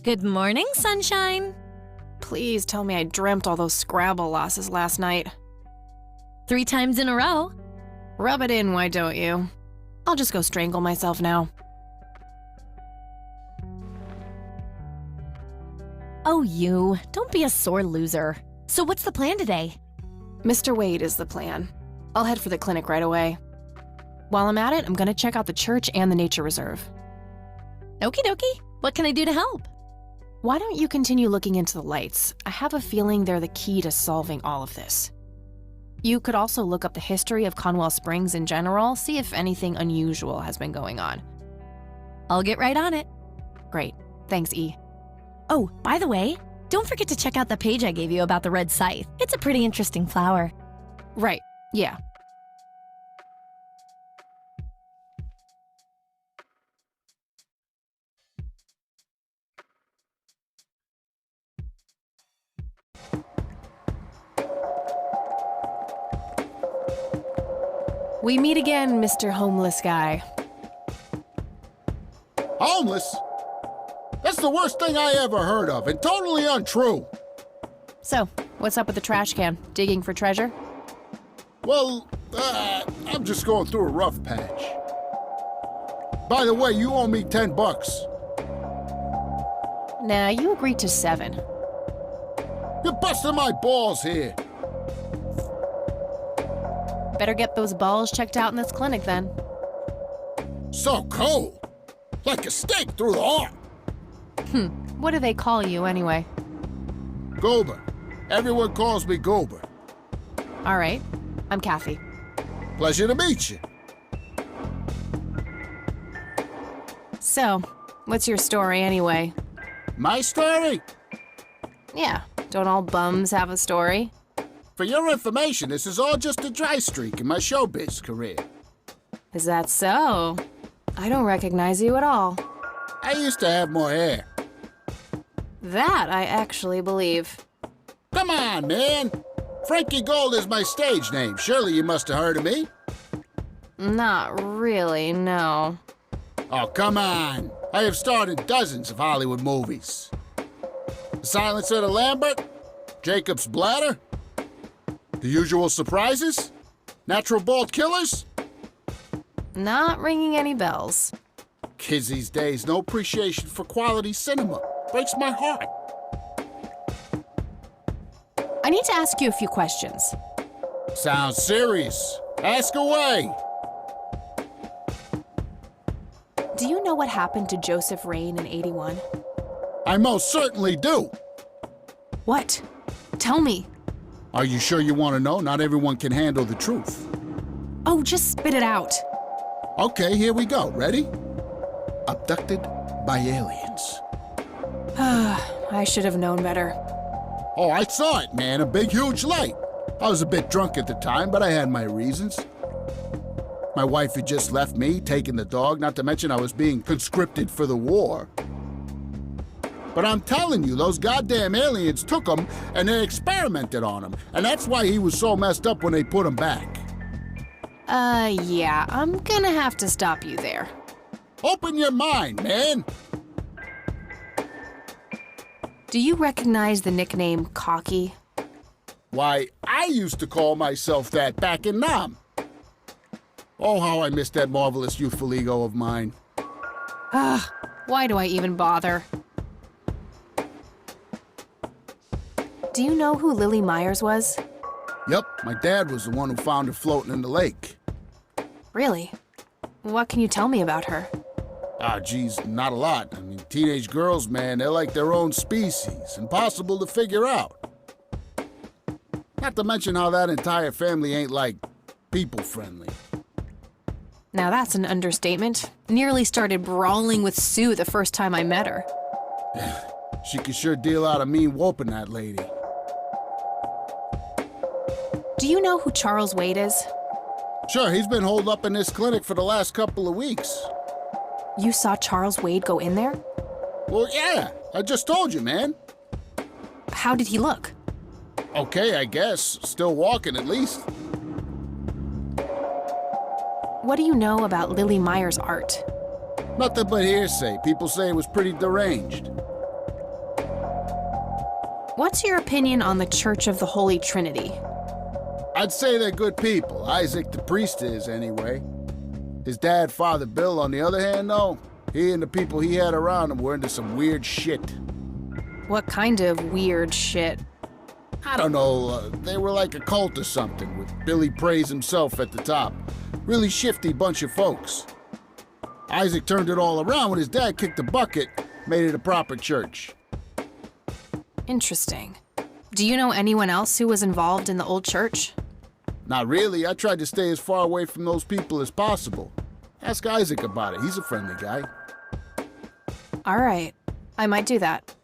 Good morning, sunshine. Please tell me I dreamt all those Scrabble losses last night. 3 times in a row. Rub it in, why don't you? I'll just go strangle myself now. Oh, you. Don't be a sore loser. So what's the plan today? Mr. Wade is the plan. I'll head for the clinic right away. While I'm at it, I'm gonna check out the church and the nature reserve. Okie dokie. What can I do to help? Why don't you continue looking into the lights? I have a feeling they're the key to solving all of this. You could also look up the history of Conwell Springs in general, see if anything unusual has been going on. I'll get right on it. Great. Thanks, E. Oh, by the way, don't forget to check out the page I gave you about the red scythe. It's a pretty interesting flower. Right. Yeah. We meet again, Mr. Homeless Guy. Homeless? That's the worst thing I ever heard of, and totally untrue. So, what's up with the trash can? Digging for treasure? Well, I'm just going through a rough patch. By the way, you owe me $10. Nah, you agreed to 7. You're busting my balls here. Better get those balls checked out in this clinic then. So cold. Like a stake through the heart. What do they call you anyway? Goober. Everyone calls me Goober. All right, I'm Kathy. Pleasure to meet you. So, what's your story anyway? My story? Yeah, don't all bums have a story? For your information, this is all just a dry streak in my showbiz career. Is that so? I don't recognize you at all. I used to have more hair. That I actually believe. Come on, man. Frankie Gold is my stage name. Surely you must have heard of me. Not really, no. Oh, come on. I have starred in dozens of Hollywood movies. The Silence of the Lambert, Jacob's Bladder, The Usual Surprises, Natural Bald Killers. Not ringing any bells. Kids these days, no appreciation for quality cinema. Breaks my heart. I need to ask you a few questions. Sounds serious. Ask away. Do you know what happened to Joseph Rain in '81? I most certainly do. What? Tell me. Are you sure you want to know? Not everyone can handle the truth. Oh, just spit it out. Okay, here we go. Ready? Abducted by aliens. I should have known better. Oh, I saw it, man. A big, huge light. I was a bit drunk at the time, but I had my reasons. My wife had just left me, taken the dog, not to mention I was being conscripted for the war. But I'm telling you, those goddamn aliens took him and they experimented on him. And that's why he was so messed up when they put him back. Yeah, I'm gonna have to stop you there. Open your mind, man. Do you recognize the nickname Cocky? Why, I used to call myself that back in Nam. Oh, how I miss that marvelous youthful ego of mine. Why do I even bother? Do you know who Lily Myers was? Yep, my dad was the one who found her floating in the lake. Really? What can you tell me about her? Ah, geez, not a lot. I mean, teenage girls, man, they're like their own species. Impossible to figure out. Not to mention how that entire family ain't, like, people-friendly. Now that's an understatement. Nearly started brawling with Sue the first time I met her. She could sure deal out a mean whooping, that lady. Do you know who Charles Wade is? Sure, he's been holed up in this clinic for the last couple of weeks. You saw Charles Wade go in there? Well, yeah, I just told you, man. How did he look? Okay, I guess. Still walking, at least. What do you know about Lily Myers' art? Nothing but hearsay. People say it was pretty deranged. What's your opinion on the Church of the Holy Trinity? I'd say they're good people. Isaac the priest is, anyway. His dad, Father Bill, on the other hand, though, he and the people he had around him were into some weird shit. What kind of weird shit? I don't know, they were like a cult or something, with Billy Praise himself at the top. Really shifty bunch of folks. Isaac turned it all around when his dad kicked the bucket, made it a proper church. Interesting. Do you know anyone else who was involved in the old church? Not really. I tried to stay as far away from those people as possible. Ask Isaac about it. He's a friendly guy. All right. I might do that.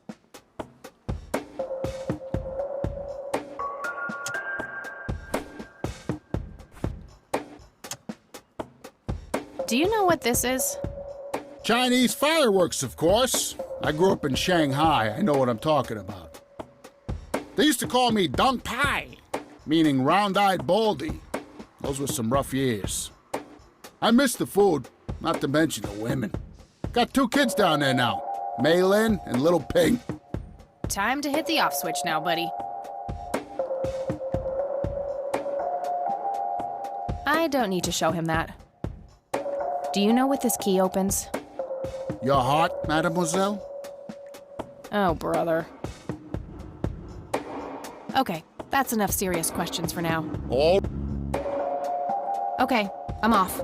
Do you know what this is? Chinese fireworks, of course. I grew up in Shanghai. I know what I'm talking about. They used to call me Dong Pai, meaning round-eyed baldy. Those were some rough years. I miss the food, not to mention the women. Got 2 kids down there now, Mei Lin and Little Ping. Time to hit the off switch now, buddy. I don't need to show him that. Do you know what this key opens? Your heart, mademoiselle? Oh, brother. Okay, that's enough serious questions for now. All Okay, I'm off.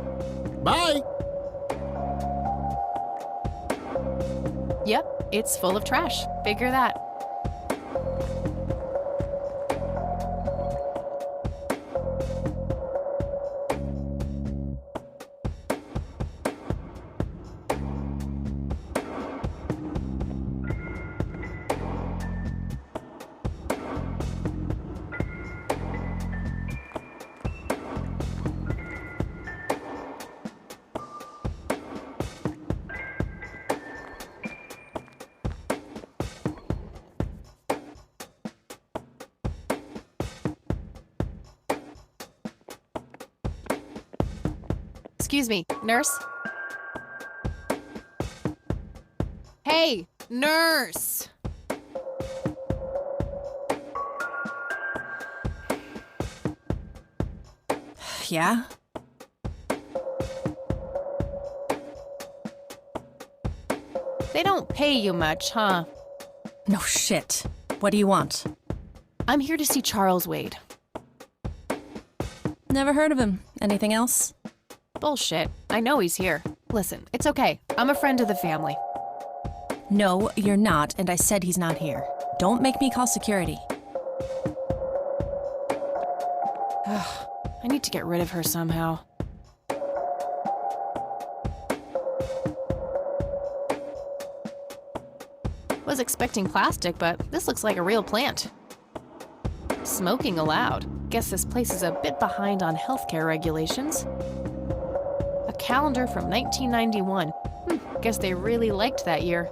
bye. Yep, it's full of trash. Figure that. Excuse me, nurse? Hey, nurse! Yeah? They don't pay you much, huh? No shit. What do you want? I'm here to see Charles Wade. Never heard of him. Anything else? Bullshit. I know he's here. Listen, it's okay. I'm a friend of the family. No, you're not, and I said he's not here. Don't make me call security. I need to get rid of her somehow. Was expecting plastic, but this looks like a real plant. Smoking allowed. Guess this place is a bit behind on healthcare regulations. A calendar from 1991. Guess they really liked that year.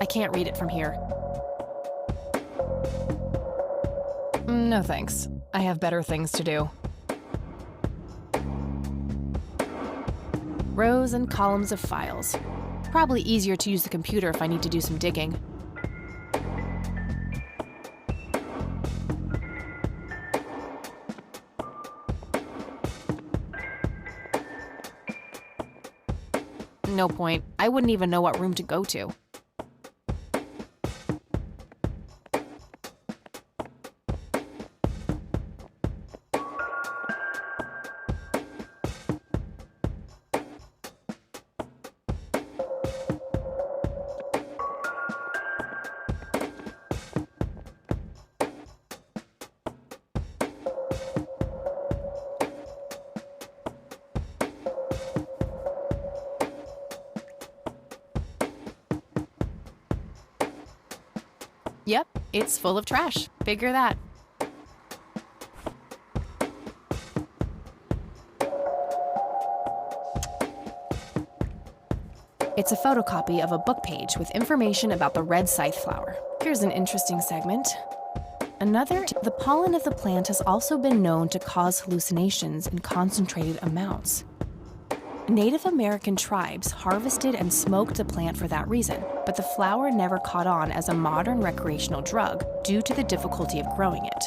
I can't read it from here. No thanks. I have better things to do. Rows and columns of files. Probably easier to use the computer if I need to do some digging. No point. I wouldn't even know what room to go to. Yep, it's full of trash. Figure that. It's a photocopy of a book page with information about the red scythe flower. Here's an interesting segment. The pollen of the plant has also been known to cause hallucinations in concentrated amounts. Native American tribes harvested and smoked the plant for that reason, but the flower never caught on as a modern recreational drug due to the difficulty of growing it.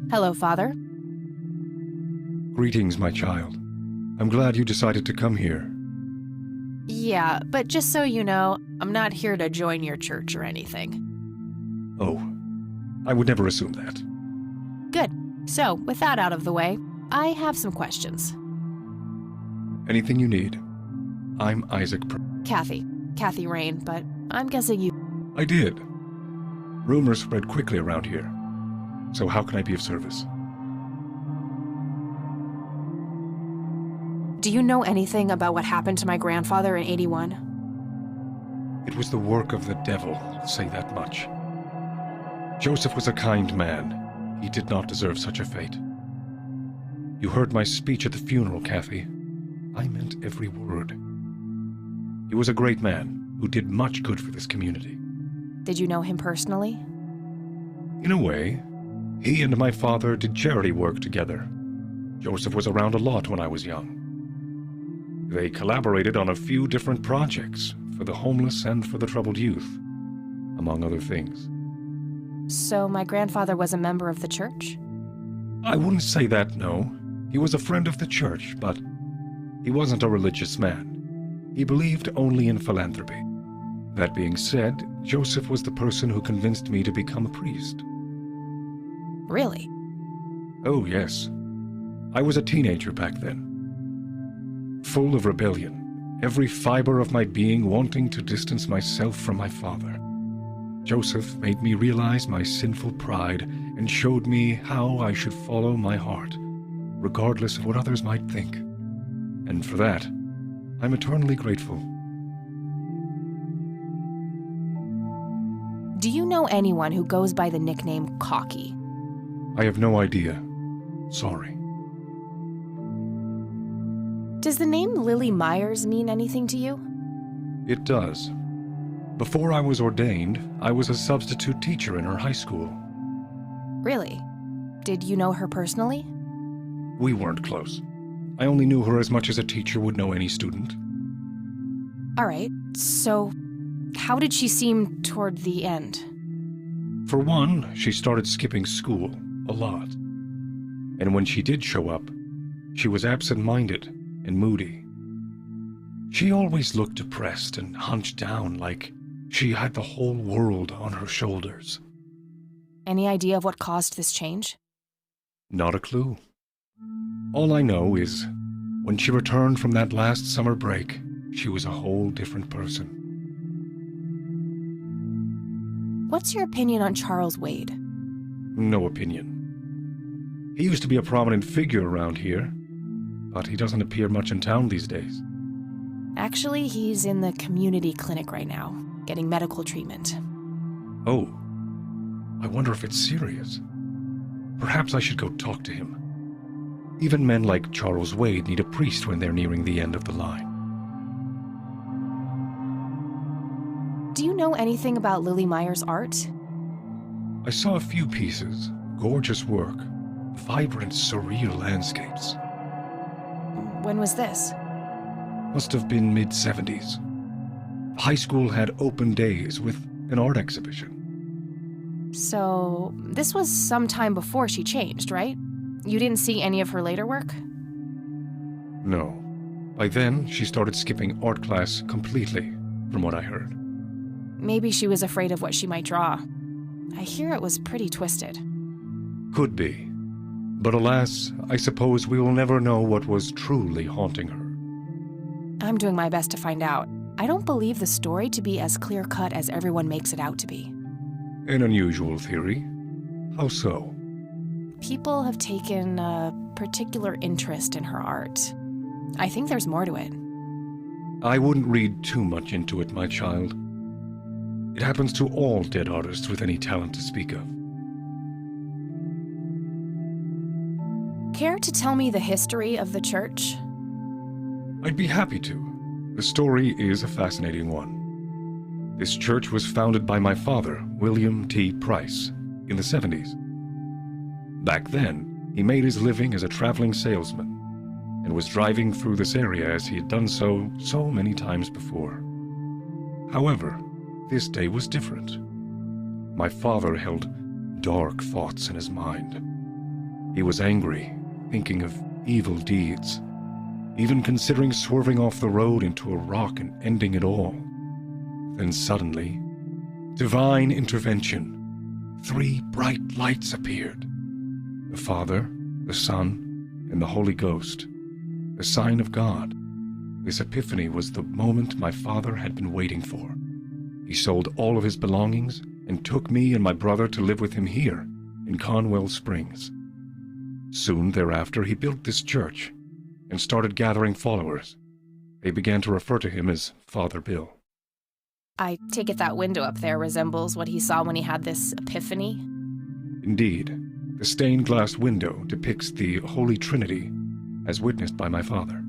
Hello, Father. Greetings, my child. I'm glad you decided to come here. Yeah, but just so you know, I'm not here to join your church or anything. Oh, I would never assume that. Good. So, with that out of the way, I have some questions. Anything you need. I'm Isaac. Kathy Rain, but I'm guessing you. I did. Rumors spread quickly around here. So how can I be of service? Do you know anything about what happened to my grandfather in '81? It was the work of the devil, I'll say that much. Joseph was a kind man. He did not deserve such a fate. You heard my speech at the funeral, Kathy. I meant every word. He was a great man who did much good for this community. Did you know him personally? In a way, he and my father did charity work together. Joseph was around a lot when I was young. They collaborated on a few different projects for the homeless and for the troubled youth, among other things. So my grandfather was a member of the church? I wouldn't say that, no. He was a friend of the church, but he wasn't a religious man. He believed only in philanthropy. That being said, Joseph was the person who convinced me to become a priest. Really? Oh, yes. I was a teenager back then. Full of rebellion, every fiber of my being wanting to distance myself from my father. Joseph made me realize my sinful pride and showed me how I should follow my heart, regardless of what others might think. And for that, I'm eternally grateful. Do you know anyone who goes by the nickname Cocky? I have no idea. Sorry. Does the name Lily Myers mean anything to you? It does. Before I was ordained, I was a substitute teacher in her high school. Really? Did you know her personally? We weren't close. I only knew her as much as a teacher would know any student. All right, so how did she seem toward the end? For one, she started skipping school a lot. And when she did show up, she was absent-minded and moody. She always looked depressed and hunched down like she had the whole world on her shoulders. Any idea of what caused this change? Not a clue. All I know is, when she returned from that last summer break, she was a whole different person. What's your opinion on Charles Wade? No opinion. He used to be a prominent figure around here, but he doesn't appear much in town these days. Actually, he's in the community clinic right now, getting medical treatment. Oh, I wonder if it's serious. Perhaps I should go talk to him. Even men like Charles Wade need a priest when they're nearing the end of the line. Do you know anything about Lily Myers' art? I saw a few pieces, gorgeous work, vibrant, surreal landscapes. When was this? Must have been mid-70s. High school had open days with an art exhibition. So, this was some time before she changed, right? You didn't see any of her later work? No. By then, she started skipping art class completely, from what I heard. Maybe she was afraid of what she might draw. I hear it was pretty twisted. Could be. But alas, I suppose we will never know what was truly haunting her. I'm doing my best to find out. I don't believe the story to be as clear-cut as everyone makes it out to be. An unusual theory. How so? People have taken a particular interest in her art. I think there's more to it. I wouldn't read too much into it, my child. It happens to all dead artists with any talent to speak of. Care to tell me the history of the church? I'd be happy to. The story is a fascinating one. This church was founded by my father, William T. Price, in the 70s. Back then, he made his living as a traveling salesman and was driving through this area as he had done so many times before. However, this day was different. My father held dark thoughts in his mind. He was angry, thinking of evil deeds, even considering swerving off the road into a rock and ending it all. Then suddenly, divine intervention. 3 bright lights appeared. The Father, the Son, and the Holy Ghost. The sign of God. This epiphany was the moment my father had been waiting for. He sold all of his belongings and took me and my brother to live with him here in Conwell Springs. Soon thereafter, he built this church and started gathering followers. They began to refer to him as Father Bill. I take it that window up there resembles what he saw when he had this epiphany? Indeed, the stained glass window depicts the Holy Trinity as witnessed by my father.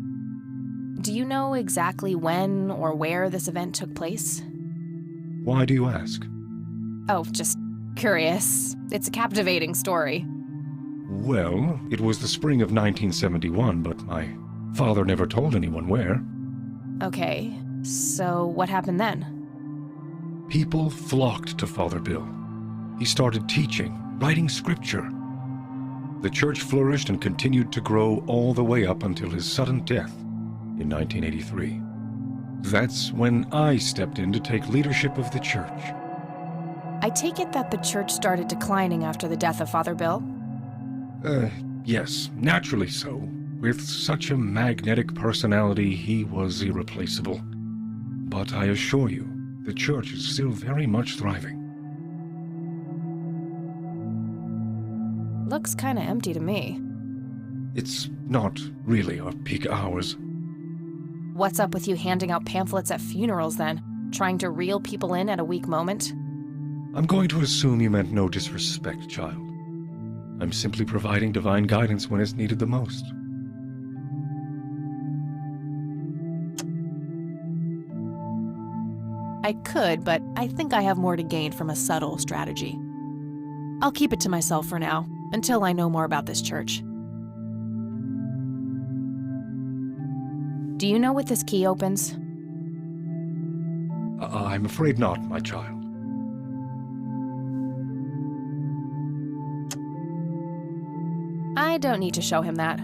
Do you know exactly when or where this event took place? Why do you ask? Oh, just curious. It's a captivating story. Well, it was the spring of 1971, but my father never told anyone where. Okay, so what happened then? People flocked to Father Bill. He started teaching, writing scripture. The church flourished and continued to grow all the way up until his sudden death in 1983. That's when I stepped in to take leadership of the church. I take it that the church started declining after the death of Father Bill? Yes, naturally so. With such a magnetic personality, he was irreplaceable. But I assure you, the church is still very much thriving. Looks kinda empty to me. It's not really our peak hours. What's up with you handing out pamphlets at funerals then? Trying to reel people in at a weak moment? I'm going to assume you meant no disrespect, child. I'm simply providing divine guidance when it's needed the most. I could, but I think I have more to gain from a subtle strategy. I'll keep it to myself for now, until I know more about this church. Do you know what this key opens? I'm afraid not, my child. I don't need to show him that.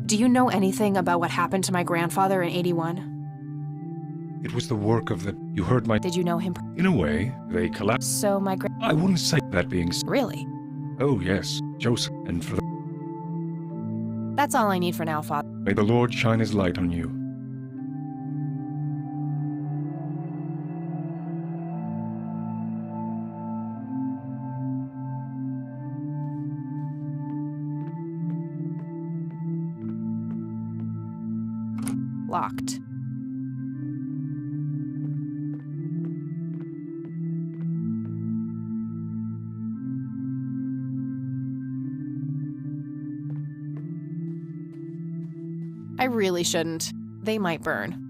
Do you know anything about what happened to my grandfather in '81? It was the work of the... You heard my... Did you know him? In a way, they collapsed. So my I wouldn't say that being... Really? Oh, yes, Joseph. And for the... That's all I need for now, Father. May the Lord shine his light on you. Locked. I really shouldn't. They might burn.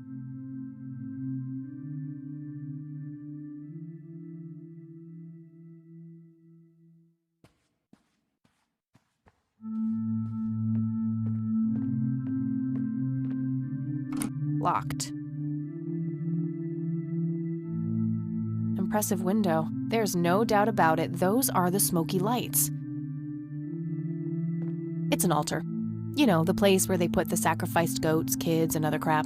Locked. Impressive window. There's no doubt about it. Those are the smoky lights. It's an altar. You know, the place where they put the sacrificed goats, kids, and other crap.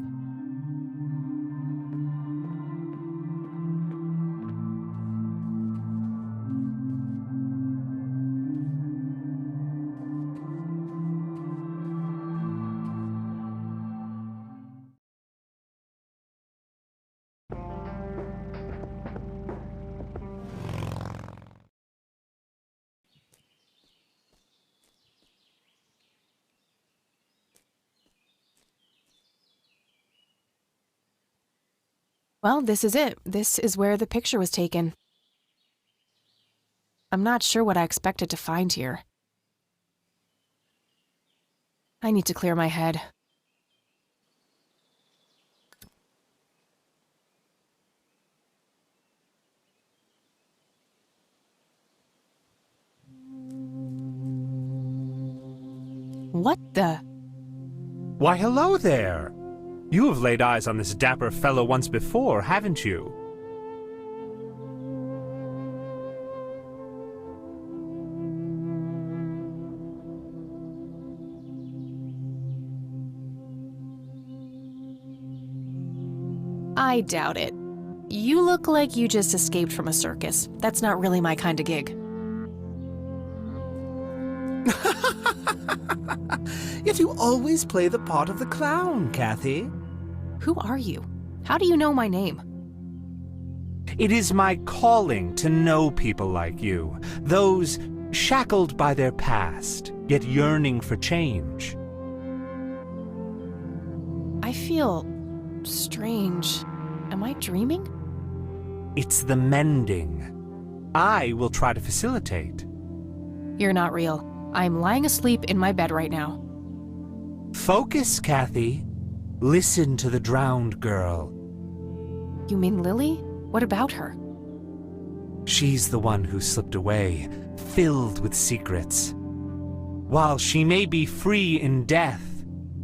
Well, this is it. This is where the picture was taken. I'm not sure what I expected to find here. I need to clear my head. What the? Why, hello there! You have laid eyes on this dapper fellow once before, haven't you? I doubt it. You look like you just escaped from a circus. That's not really my kind of gig. Yet you always play the part of the clown, Kathy. Who are you? How do you know my name? It is my calling to know people like you, those shackled by their past, yet yearning for change. I feel strange. Am I dreaming? It's the mending. I will try to facilitate. You're not real. I'm lying asleep in my bed right now. Focus, Kathy. Listen to the drowned girl. You mean Lily? What about her? She's the one who slipped away, filled with secrets. While she may be free in death,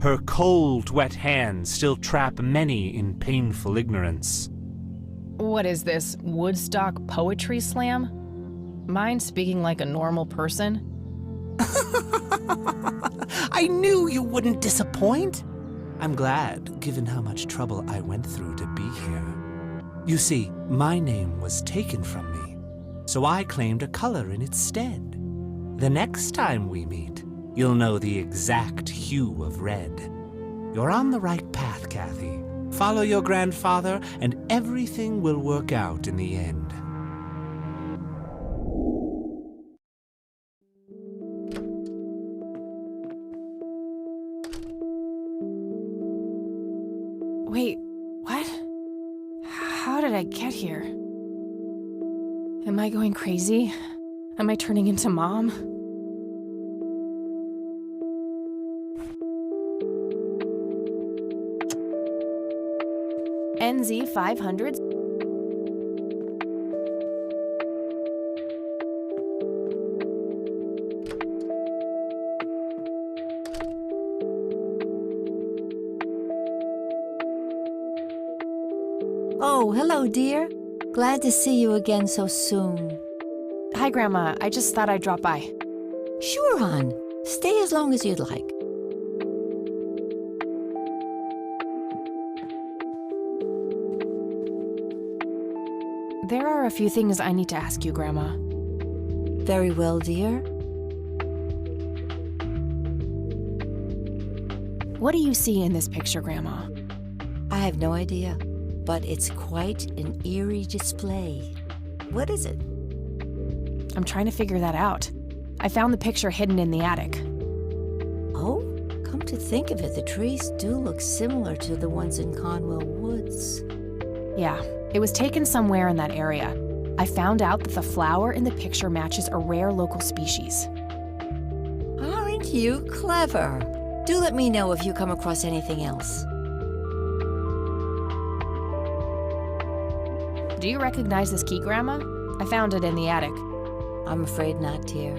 her cold, wet hands still trap many in painful ignorance. What is this, Woodstock Poetry Slam? Mind speaking like a normal person? I knew you wouldn't disappoint. I'm glad, given how much trouble I went through to be here. You see, my name was taken from me, so I claimed a color in its stead. The next time we meet, you'll know the exact hue of red. You're on the right path, Kathy. Follow your grandfather, and everything will work out in the end. Wait, what? How did I get here? Am I going crazy? Am I turning into Mom? NZ 500. Oh, hello, dear. Glad to see you again so soon. Hi, Grandma. I just thought I'd drop by. Sure, hon. Stay as long as you'd like. There are a few things I need to ask you, Grandma. Very well, dear. What do you see in this picture, Grandma? I have no idea, but it's quite an eerie display. What is it? I'm trying to figure that out. I found the picture hidden in the attic. Oh, come to think of it, the trees do look similar to the ones in Conwell Woods. Yeah, it was taken somewhere in that area. I found out that the flower in the picture matches a rare local species. Aren't you clever? Do let me know if you come across anything else. Do you recognize this key, Grandma? I found it in the attic. I'm afraid not, dear.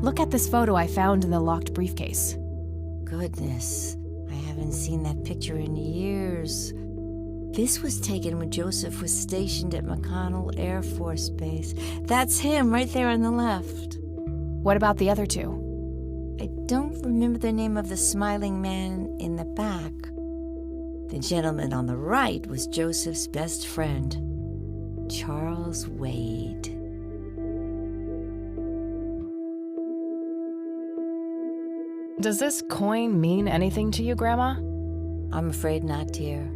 Look at this photo I found in the locked briefcase. Goodness, I haven't seen that picture in years. This was taken when Joseph was stationed at McConnell Air Force Base. That's him right there on the left. What about the other two? I don't remember the name of the smiling man in the back. The gentleman on the right was Joseph's best friend, Charles Wade. Does this coin mean anything to you, Grandma? I'm afraid not, dear.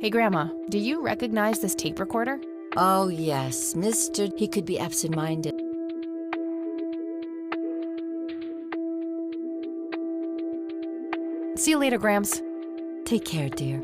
Hey, Grandma, do you recognize this tape recorder? Oh, yes, Mr. He could be absent-minded. See you later, Gramps. Take care, dear.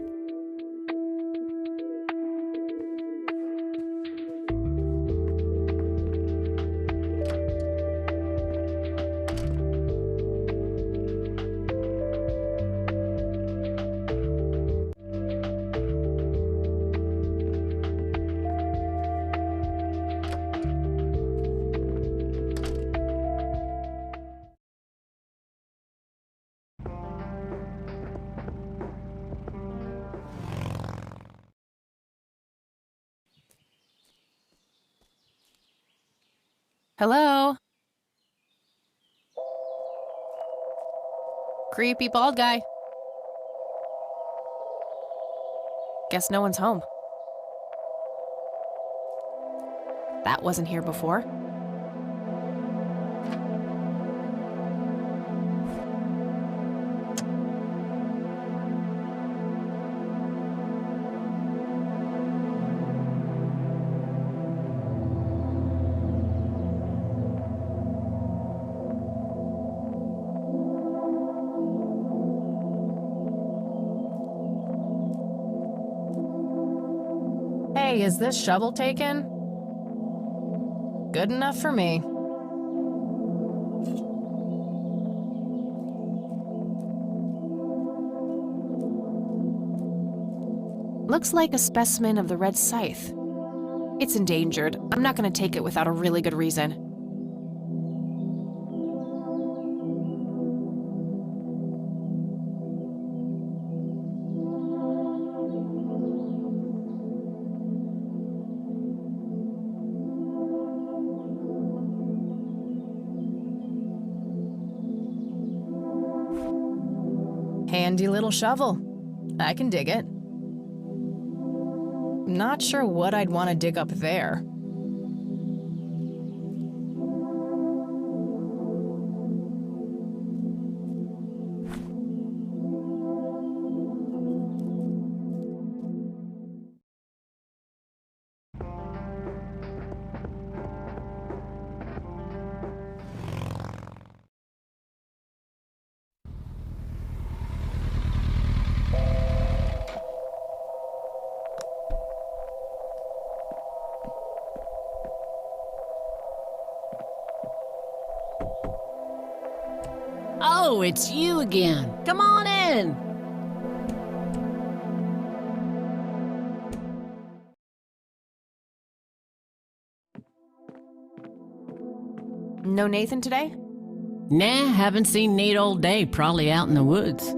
Hello? Creepy bald guy. Guess no one's home. That wasn't here before. Hey, is this shovel taken? Good enough for me. Looks like a specimen of the red scythe. It's endangered. I'm not gonna take it without a really good reason. Handy little shovel. I can dig it. Not sure what I'd want to dig up there. Oh, it's you again. Come on in. No Nathan today? Nah, haven't seen Nate all day. Probably out in the woods.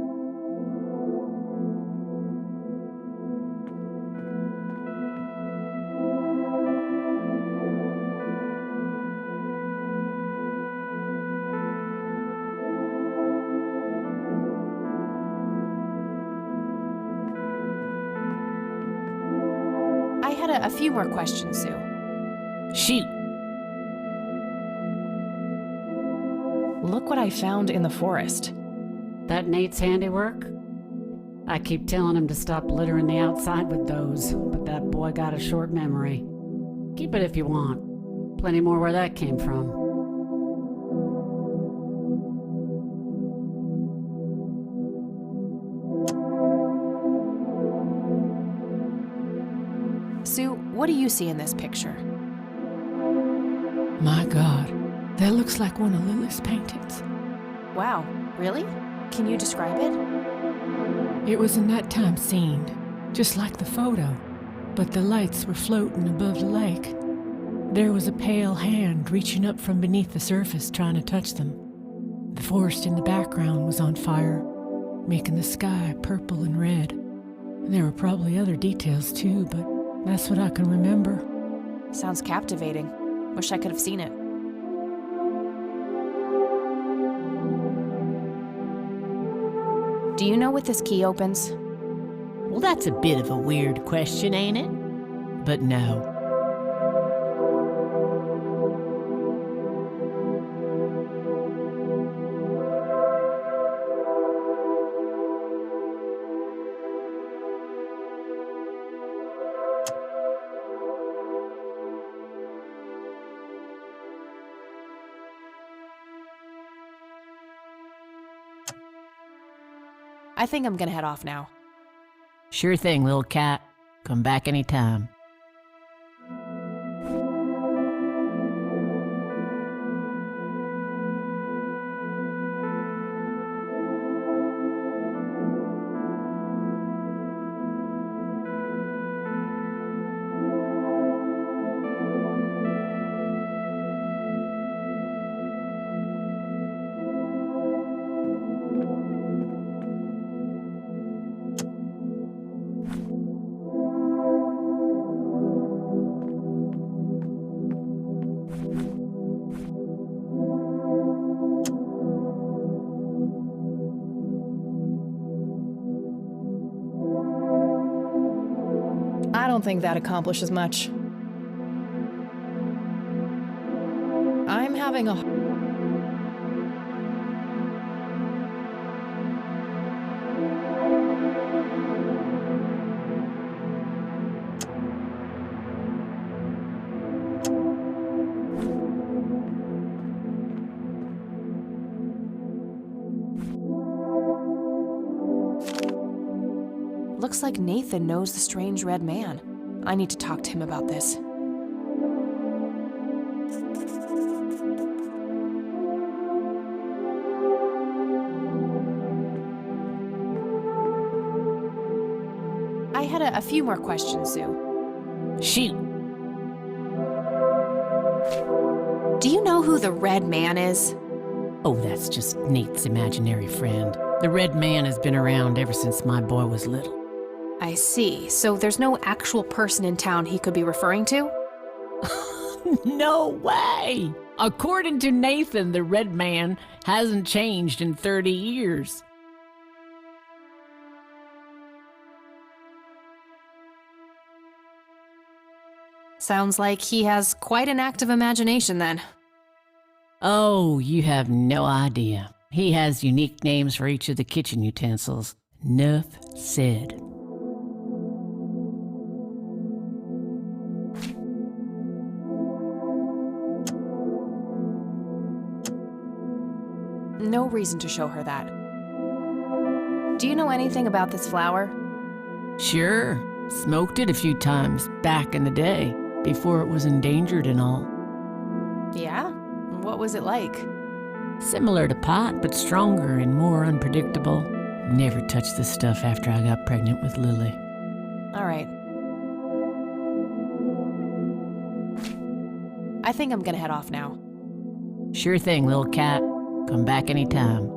I had a few more questions, Sue. Shoot. Look what I found in the forest. That Nate's handiwork? I keep telling him to stop littering the outside with those, but that boy got a short memory. Keep it if you want. Plenty more where that came from. Sue, what do you see in this picture? My God, that looks like one of Lily's paintings. Wow, really? Can you describe it? It was a nighttime scene, just like the photo, but the lights were floating above the lake. There was a pale hand reaching up from beneath the surface trying to touch them. The forest in the background was on fire, making the sky purple and red. There were probably other details too, but that's what I can remember. Sounds captivating. Wish I could have seen it. Do you know what this key opens? Well, that's a bit of a weird question, ain't it? But no. I think I'm gonna head off now. Sure thing, little cat. Come back anytime. I don't think that accomplishes much. I'm having a... Looks like Nathan knows the strange red man. I need to talk to him about this. I had a few more questions, Sue. Shoot. Do you know who the red man is? Oh, that's just Nate's imaginary friend. The red man has been around ever since my boy was little. I see. So there's no actual person in town he could be referring to? No way! According to Nathan, the red man hasn't changed in 30 years. Sounds like he has quite an active imagination then. Oh, you have no idea. He has unique names for each of the kitchen utensils. Nuff said. No reason to show her that. Do you know anything about this flower? Sure. Smoked it a few times back in the day, before it was endangered and all. Yeah? What was it like? Similar to pot, but stronger and more unpredictable. Never touched this stuff after I got pregnant with Lily. All right. I think I'm gonna head off now. Sure thing, little cat. Come back anytime.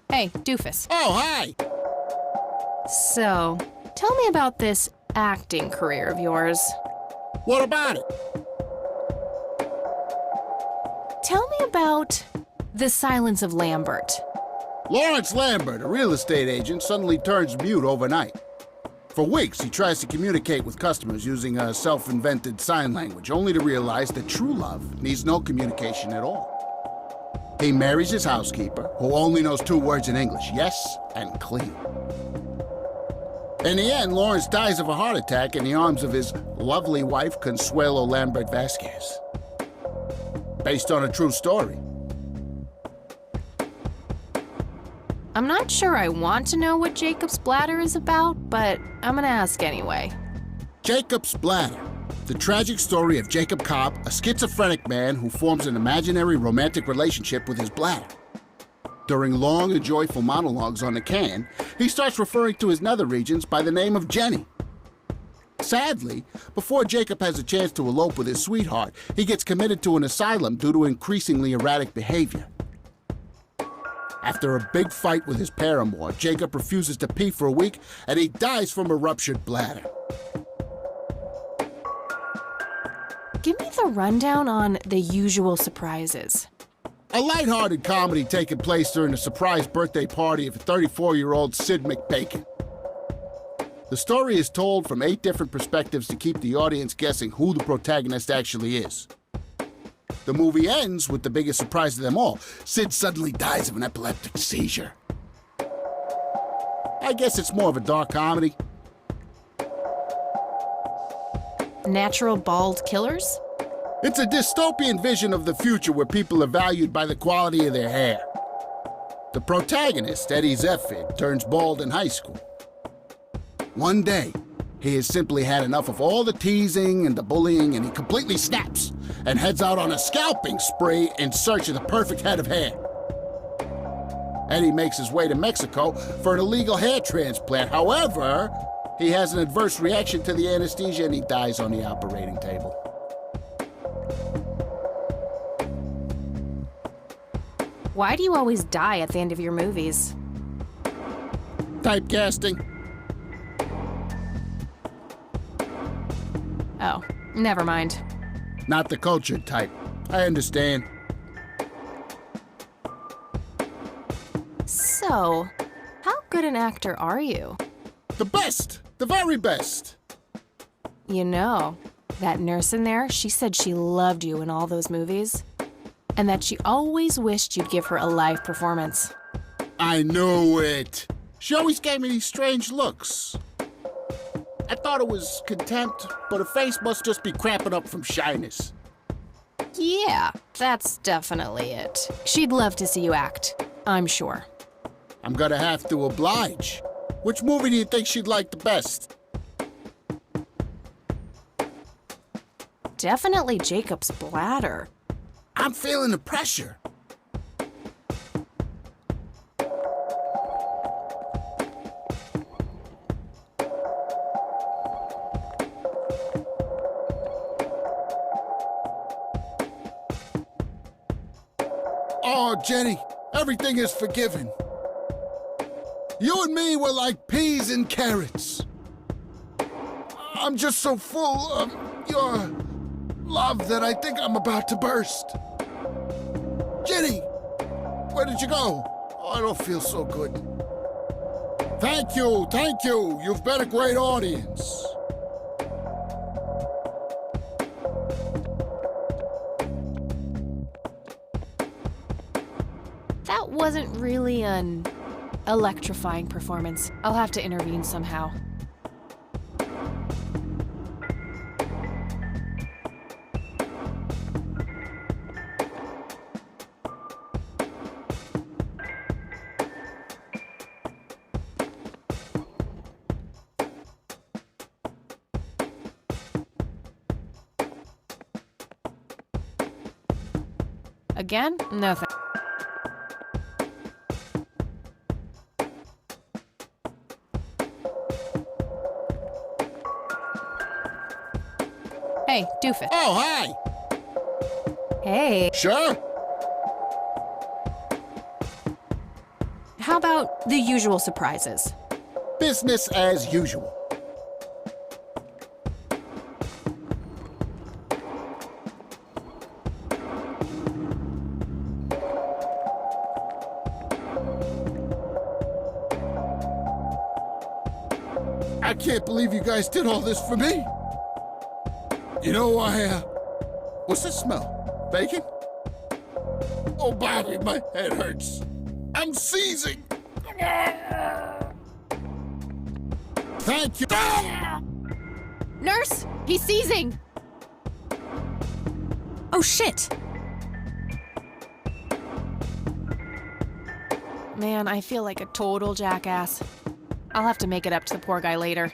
Hey, doofus. Oh, hi! So, tell me about this acting career of yours. What about it? Tell me about The Silence of Lambert. Lawrence Lambert, a real estate agent, suddenly turns mute overnight. For weeks, he tries to communicate with customers using a self-invented sign language, only to realize that true love needs no communication at all. He marries his housekeeper, who only knows 2 words in English, yes and clean. In the end, Lawrence dies of a heart attack in the arms of his lovely wife, Consuelo Lambert Vasquez. Based on a true story. I'm not sure I want to know what Jacob's Bladder is about, but I'm gonna ask anyway. Jacob's Bladder. The tragic story of Jacob Cobb, a schizophrenic man who forms an imaginary romantic relationship with his bladder. During long and joyful monologues on the can, he starts referring to his nether regions by the name of Jenny. Sadly, before Jacob has a chance to elope with his sweetheart, he gets committed to an asylum due to increasingly erratic behavior. After a big fight with his paramour, Jacob refuses to pee for a week, and he dies from a ruptured bladder. Give me the a rundown on The Usual Surprises. A lighthearted comedy taking place during a surprise birthday party of 34-year-old Sid McBacon. The story is told from 8 different perspectives to keep the audience guessing who the protagonist actually is. The movie ends with the biggest surprise of them all. Sid suddenly dies of an epileptic seizure. I guess it's more of a dark comedy. Natural Bald Killers? It's a dystopian vision of the future where people are valued by the quality of their hair. The protagonist, Eddie Zephyr, turns bald in high school. One day, he has simply had enough of all the teasing and the bullying, and he completely snaps and heads out on a scalping spree in search of the perfect head of hair. Eddie makes his way to Mexico for an illegal hair transplant. However, he has an adverse reaction to the anesthesia and he dies on the operating table. Why do you always die at the end of your movies? Typecasting. Oh, never mind. Not the cultured type. I understand. So, how good an actor are you? The best! The very best! You know, that nurse in there, she said she loved you in all those movies, and that she always wished you'd give her a live performance. I knew it! She always gave me these strange looks. I thought it was contempt, but her face must just be cramping up from shyness. Yeah, that's definitely it. She'd love to see you act, I'm sure. I'm gonna have to oblige. Which movie do you think she'd like the best? Definitely Jacob's Bladder. I'm feeling the pressure. Oh, Jenny, everything is forgiven. You and me were like peas and carrots. I'm just so full of your love that I think I'm about to burst. Jenny, where did you go? Oh, I don't feel so good. Thank you, thank you. You've been a great audience. That wasn't really an electrifying performance. I'll have to intervene somehow. Again? No thanks. Hey, Doofus. Oh, hi. Hey. Sure? How about The Usual Surprises? Business as usual. I can't believe you guys did all this for me. You know, what's this smell? Bacon? Oh, Bobby, my head hurts. I'm seizing. Thank you. Nurse, he's seizing. Oh, shit! Man, I feel like a total jackass. I'll have to make it up to the poor guy later.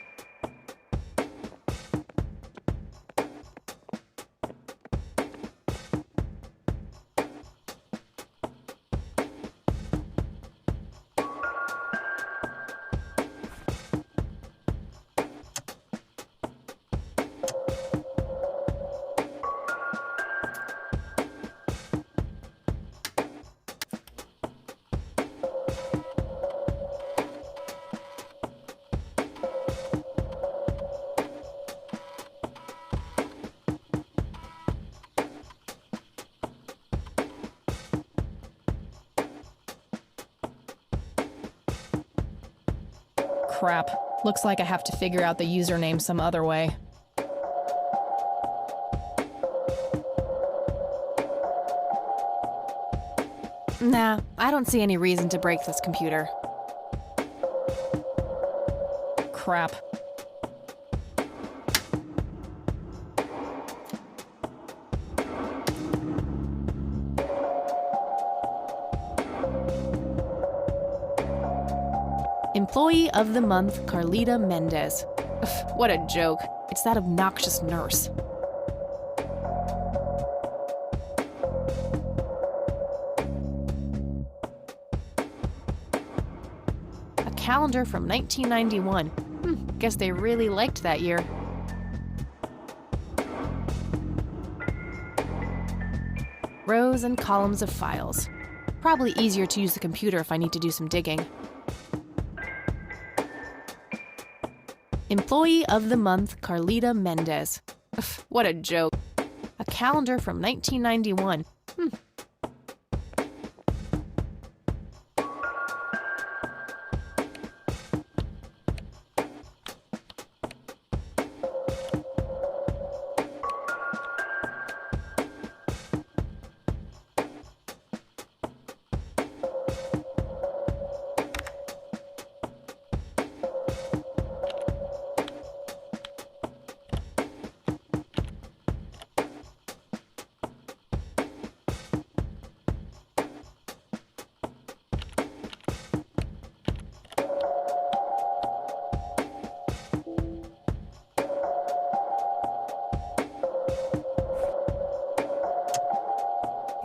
Crap. Looks like I have to figure out the username some other way. Nah, I don't see any reason to break this computer. Crap. Employee of the Month, Carlita Mendez. Ugh, what a joke. It's that obnoxious nurse. A calendar from 1991. Guess they really liked that year. Rows and columns of files. Probably easier to use the computer if I need to do some digging. Employee of the Month, Carlita Mendez. Ugh, what a joke. A calendar from 1991.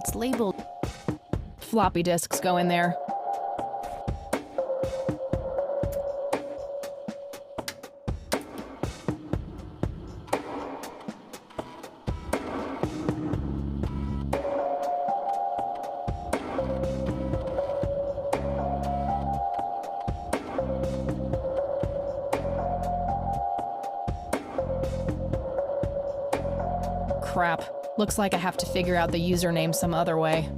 It's labeled. Floppy disks go in there. Crap. Looks like I have to figure out the username some other way.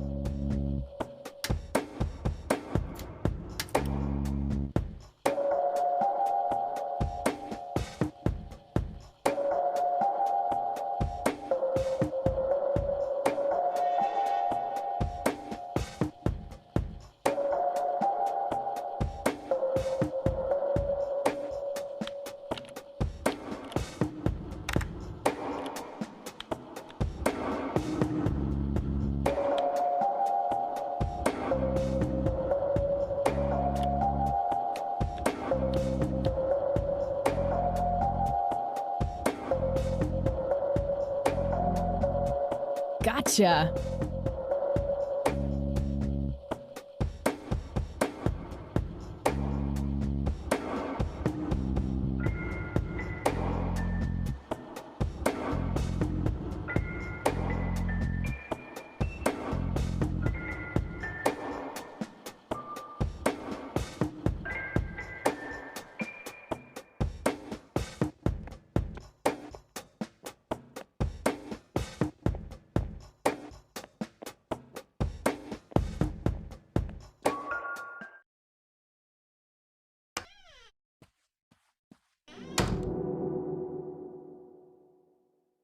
Gotcha.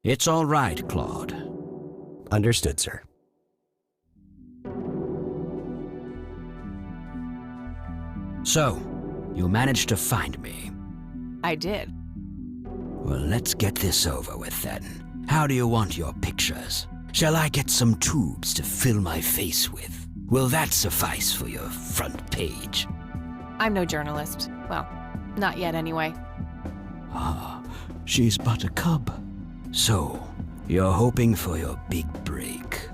It's all right, Claude. Understood, sir. So, you managed to find me. I did. Well, let's get this over with then. How do you want your pictures? Shall I get some tubes to fill my face with? Will that suffice for your front page? I'm no journalist. Well, not yet anyway. Ah, she's but a cub. So, you're hoping for your big break.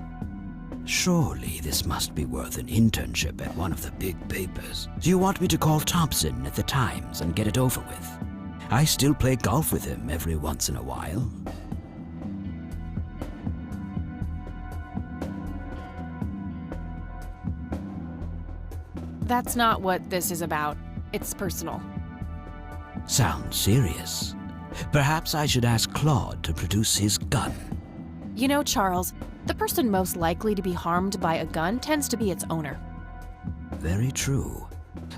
Surely this must be worth an internship at one of the big papers. Do you want me to call Thompson at the Times and get it over with? I still play golf with him every once in a while. That's not what this is about. It's personal. Sounds serious. Perhaps I should ask Claude to produce his gun. You know, Charles, the person most likely to be harmed by a gun tends to be its owner. Very true.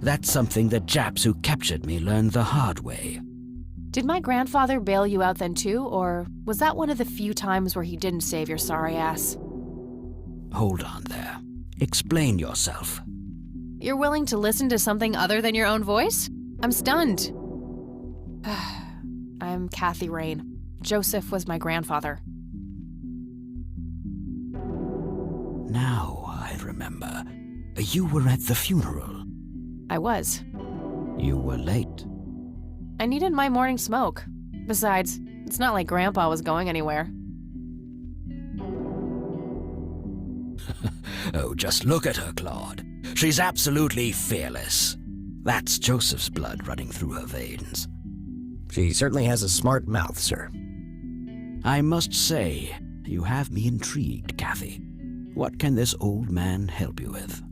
That's something that Japs who captured me learned the hard way. Did my grandfather bail you out then too, or was that one of the few times where he didn't save your sorry ass? Hold on there. Explain yourself. You're willing to listen to something other than your own voice? I'm stunned. I'm Kathy Rain. Joseph was my grandfather. Now I remember. You were at the funeral. I was. You were late. I needed my morning smoke. Besides, it's not like Grandpa was going anywhere. Oh, just look at her, Claude. She's absolutely fearless. That's Joseph's blood running through her veins. She certainly has a smart mouth, sir. I must say, you have me intrigued, Kathy. What can this old man help you with?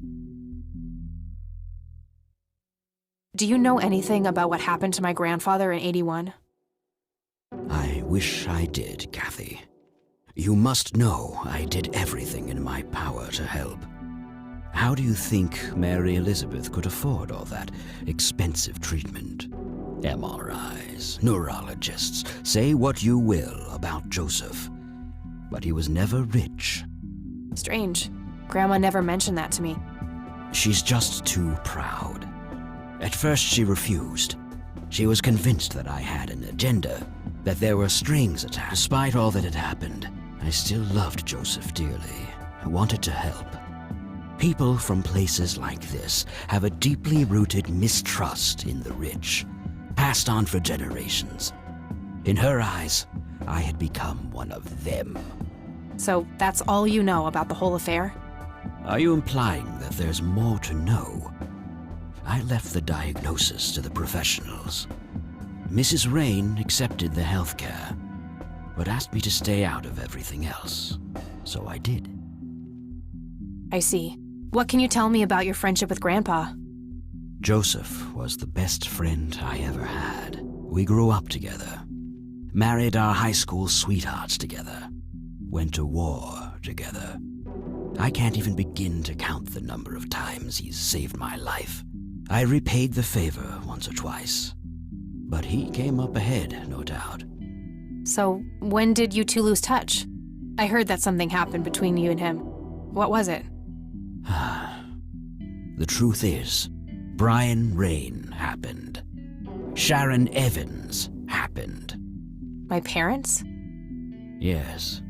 Do you know anything about what happened to my grandfather in '81? I wish I did, Kathy. You must know I did everything in my power to help. How do you think Mary Elizabeth could afford all that expensive treatment? MRIs, neurologists, say what you will about Joseph. But he was never rich. Strange. Grandma never mentioned that to me. She's just too proud. At first she refused. She was convinced that I had an agenda, that there were strings attached. Despite all that had happened, I still loved Joseph dearly. I wanted to help. People from places like this have a deeply rooted mistrust in the rich, passed on for generations. In her eyes, I had become one of them. So that's all you know about the whole affair? Are you implying that there's more to know? I left the diagnosis to the professionals. Mrs. Rain accepted the health care, but asked me to stay out of everything else. So I did. I see. What can you tell me about your friendship with Grandpa? Joseph was the best friend I ever had. We grew up together, married our high school sweethearts together, went to war together. I can't even begin to count the number of times he's saved my life. I repaid the favor once or twice, but he came up ahead, no doubt. So, when did you two lose touch? I heard that something happened between you and him. What was it? The truth is, Brian Rain happened. Sharon Evans happened. My parents? Yes.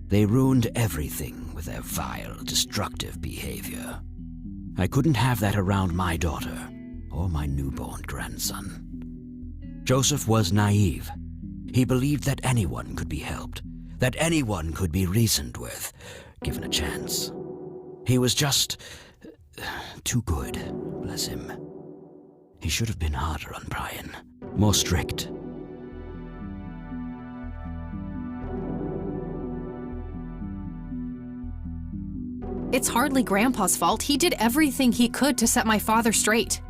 They ruined everything with their vile, destructive behavior. I couldn't have that around my daughter or my newborn grandson. Joseph was naive. He believed that anyone could be helped, that anyone could be reasoned with, given a chance. He was just too good, bless him. He should have been harder on Brian, more strict. It's hardly Grandpa's fault. He did everything he could to set my father straight.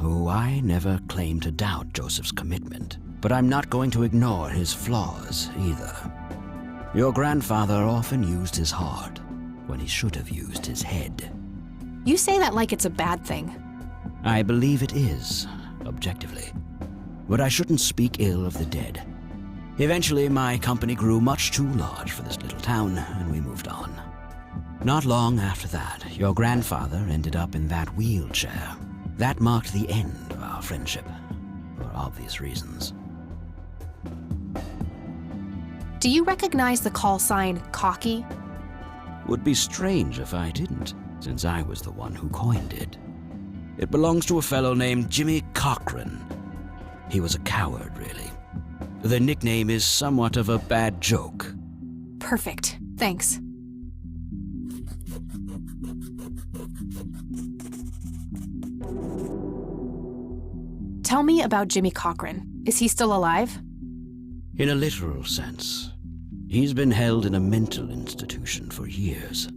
Oh, I never claimed to doubt Joseph's commitment, but I'm not going to ignore his flaws either. Your grandfather often used his heart when he should have used his head. You say that like it's a bad thing. I believe it is, objectively. But I shouldn't speak ill of the dead. Eventually, my company grew much too large for this little town, and we moved on. Not long after that, your grandfather ended up in that wheelchair. That marked the end of our friendship, for obvious reasons. Do you recognize the call sign Cocky? Would be strange if I didn't, since I was the one who coined it. It belongs to a fellow named Jimmy Cochran. He was a coward, really. The nickname is somewhat of a bad joke. Perfect. Thanks. Tell me about Jimmy Cochran. Is he still alive? In a literal sense. He's been held in a mental institution for years.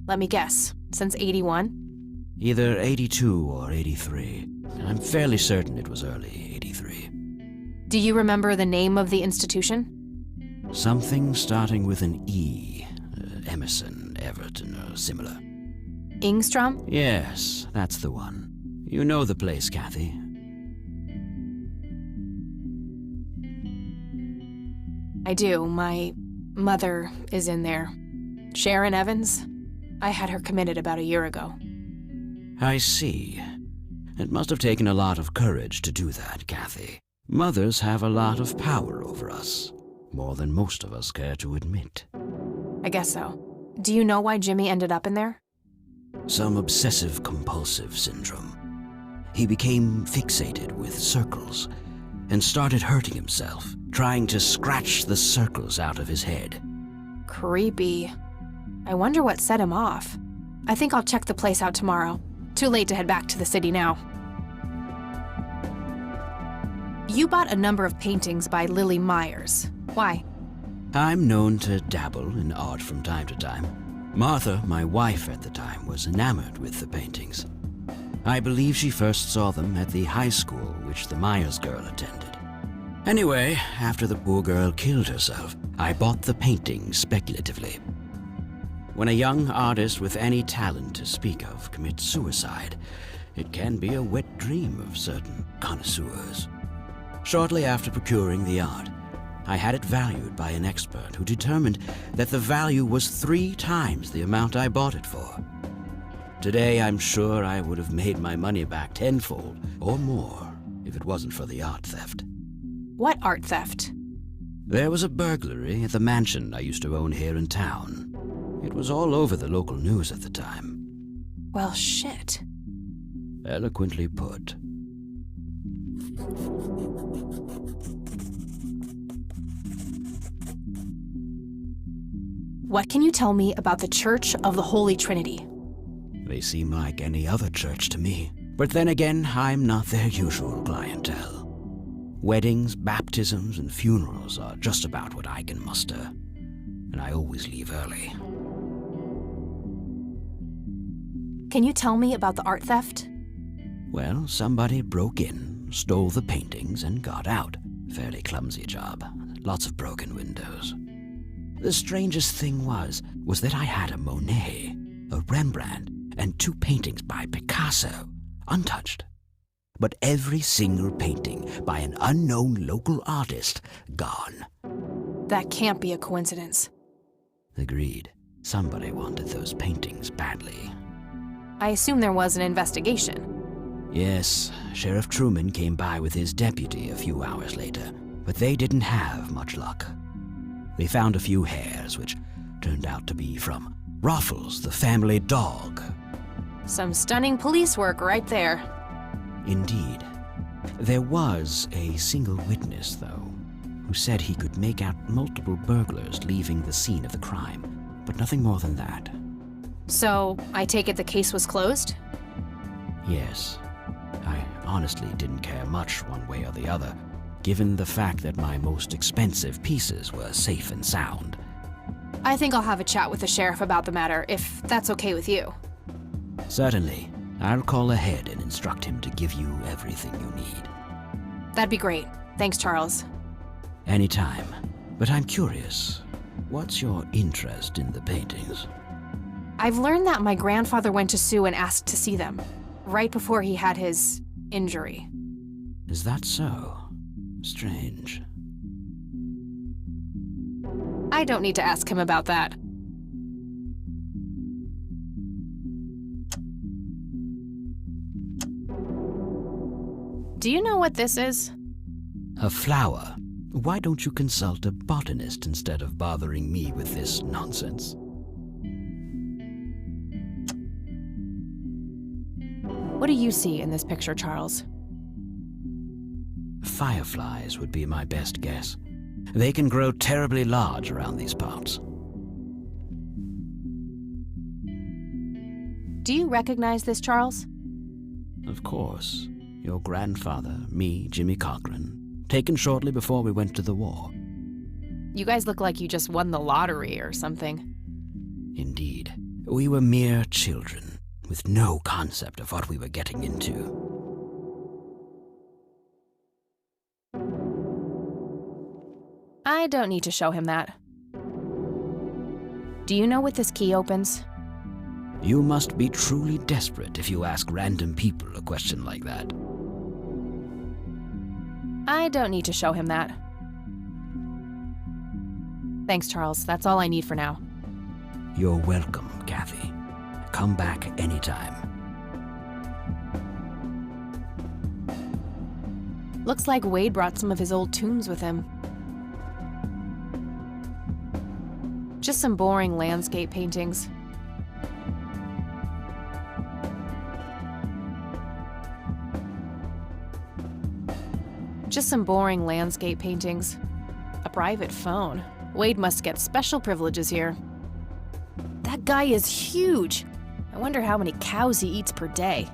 Let me guess. Since '81? Either 82 or 83. I'm fairly certain it was early 83. Do you remember the name of the institution? Something starting with an E. Emerson, Everton, or similar. Ingstrom? Yes, that's the one. You know the place, Kathy. I do. My mother is in there. Sharon Evans. I had her committed about a year ago. I see. It must have taken a lot of courage to do that, Kathy. Mothers have a lot of power over us, more than most of us care to admit. I guess so. Do you know why Jimmy ended up in there? Some obsessive-compulsive syndrome. He became fixated with circles and started hurting himself, trying to scratch the circles out of his head. Creepy. I wonder what set him off. I think I'll check the place out tomorrow. Too late to head back to the city now. You bought a number of paintings by Lily Myers. Why? I'm known to dabble in art from time to time. Martha, my wife at the time, was enamored with the paintings. I believe she first saw them at the high school which the Myers girl attended. Anyway, after the poor girl killed herself, I bought the paintings speculatively. When a young artist with any talent to speak of commits suicide, it can be a wet dream of certain connoisseurs. Shortly after procuring the art, I had it valued by an expert who determined that the value was 3 times the amount I bought it for. Today, I'm sure I would have made my money back tenfold or more if it wasn't for the art theft. What art theft? There was a burglary at the mansion I used to own here in town. It was all over the local news at the time. Well, shit. Eloquently put. What can you tell me about the Church of the Holy Trinity? They seem like any other church to me. But then again, I'm not their usual clientele. Weddings, baptisms, and funerals are just about what I can muster. And I always leave early. Can you tell me about the art theft? Well, somebody broke in, stole the paintings, and got out. Fairly clumsy job. Lots of broken windows. The strangest thing was that I had a Monet, a Rembrandt, and 2 paintings by Picasso, untouched. But every single painting by an unknown local artist, gone. That can't be a coincidence. Agreed. Somebody wanted those paintings badly. I assume there was an investigation. Yes, Sheriff Truman came by with his deputy a few hours later, but they didn't have much luck. They found a few hairs, which turned out to be from Ruffles, the family dog. Some stunning police work right there. Indeed. There was a single witness, though, who said he could make out multiple burglars leaving the scene of the crime, but nothing more than that. So, I take it the case was closed? Yes. I honestly didn't care much one way or the other, given the fact that my most expensive pieces were safe and sound. I think I'll have a chat with the sheriff about the matter, if that's okay with you. Certainly. I'll call ahead and instruct him to give you everything you need. That'd be great. Thanks, Charles. Anytime. But I'm curious, what's your interest in the paintings? I've learned that my grandfather went to Sue and asked to see them, right before he had his injury. Is that so? Strange. I don't need to ask him about that. Do you know what this is? A flower. Why don't you consult a botanist instead of bothering me with this nonsense? What do you see in this picture, Charles? Fireflies would be my best guess. They can grow terribly large around these parts. Do you recognize this, Charles? Of course. Your grandfather, me, Jimmy Cochran, taken shortly before we went to the war. You guys look like you just won the lottery or something. Indeed. We were mere children, with no concept of what we were getting into. I don't need to show him that. Do you know what this key opens? You must be truly desperate if you ask random people a question like that. I don't need to show him that. Thanks, Charles. That's all I need for now. You're welcome, Kathy. Come back anytime. Looks like Wade brought some of his old tunes with him. Just some boring landscape paintings. Just some boring landscape paintings. A private phone. Wade must get special privileges here. That guy is huge. I wonder how many cows he eats per day.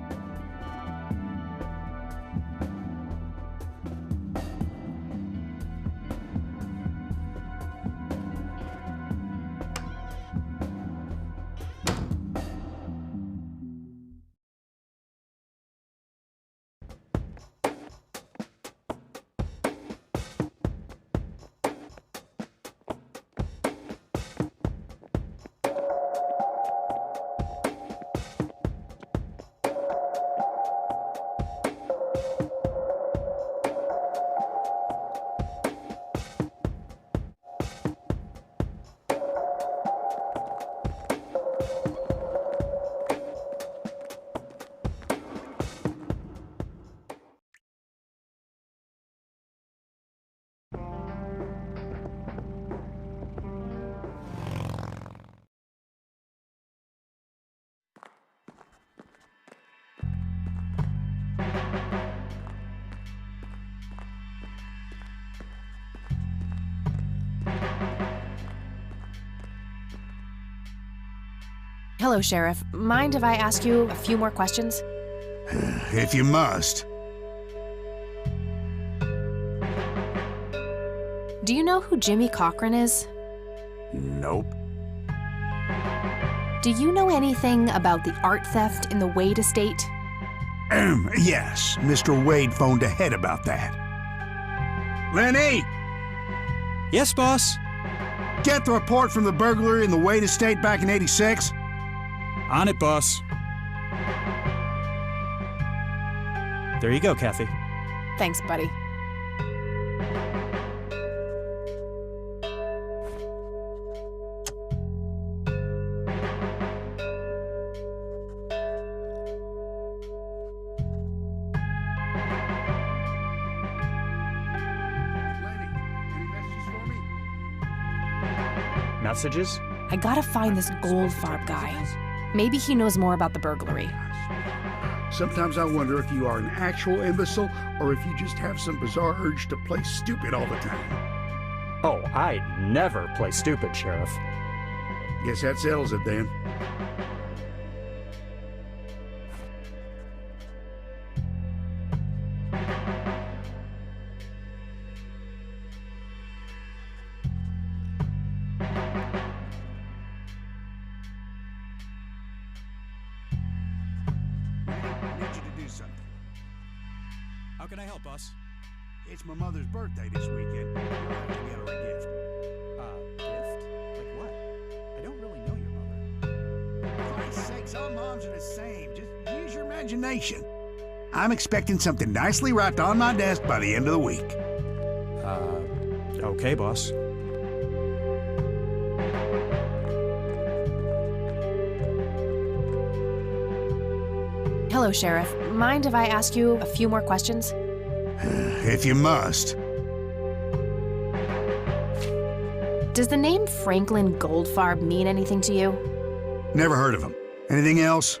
Hello, Sheriff. Mind if I ask you a few more questions? If you must. Do you know who Jimmy Cochran is? Nope. Do you know anything about the art theft in the Wade estate? Yes, Mr. Wade phoned ahead about that. Lenny! Yes, boss? Get the report from the burglary in the Wade estate back in '86? On it, boss. There you go, Kathy. Thanks, buddy. Messages? I gotta find this Goldfarb guy. Maybe he knows more about the burglary. Sometimes I wonder if you are an actual imbecile or if you just have some bizarre urge to play stupid all the time. Oh, I never play stupid, Sheriff. Guess that settles it then. How can I help, boss? It's my mother's birthday this weekend. I'll have to get her a gift. Gift? Like what? I don't really know your mother. For Christ's sakes, all moms are the same. Just use your imagination. I'm expecting something nicely wrapped on my desk by the end of the week. Okay, boss. Hello, Sheriff. Mind if I ask you a few more questions? If you must. Does the name Franklin Goldfarb mean anything to you? Never heard of him. Anything else?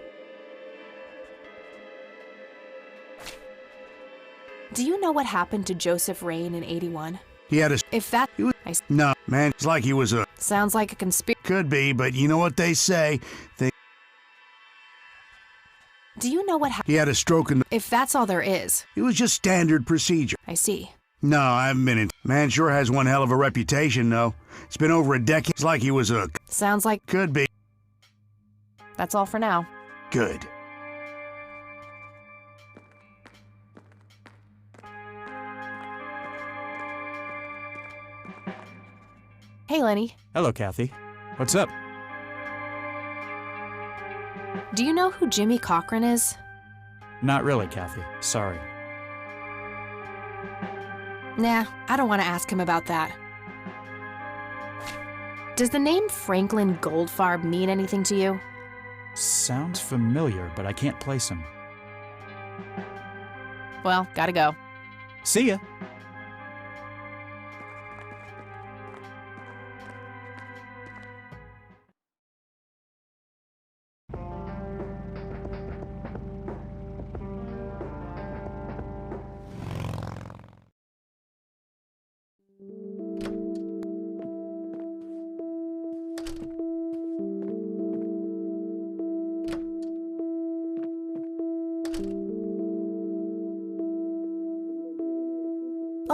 Do you know what happened to Joseph Rain in '81? He had a... If that... No, man, it's like he was a... Sounds like a conspiracy. Could be, but you know what they say. Do you know what happened? He had a stroke in the... If that's all there is. It was just standard procedure. I see. No, I haven't been in... Man sure has one hell of a reputation, though. It's been over a decade. It's like he was a... Sounds like... Could be. That's all for now. Good. Hey, Lenny. Hello, Kathy. What's up? Do you know who Jimmy Cochran is? Not really, Kathy. Sorry. Nah, I don't want to ask him about that. Does the name Franklin Goldfarb mean anything to you? Sounds familiar, but I can't place him. Well, gotta go. See ya.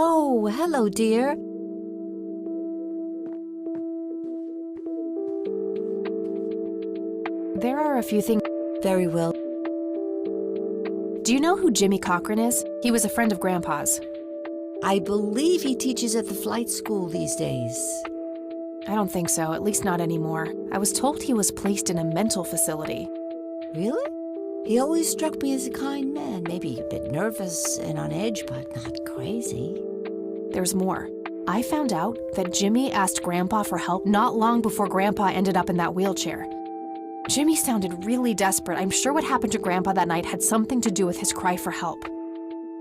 Oh, hello, dear. There are a few things. Very well. Do you know who Jimmy Cochran is? He was a friend of Grandpa's. I believe he teaches at the flight school these days. I don't think so, at least not anymore. I was told he was placed in a mental facility. Really? He always struck me as a kind man, maybe a bit nervous and on edge, but not crazy. There's more. I found out that Jimmy asked Grandpa for help not long before Grandpa ended up in that wheelchair. Jimmy sounded really desperate. I'm sure what happened to Grandpa that night had something to do with his cry for help.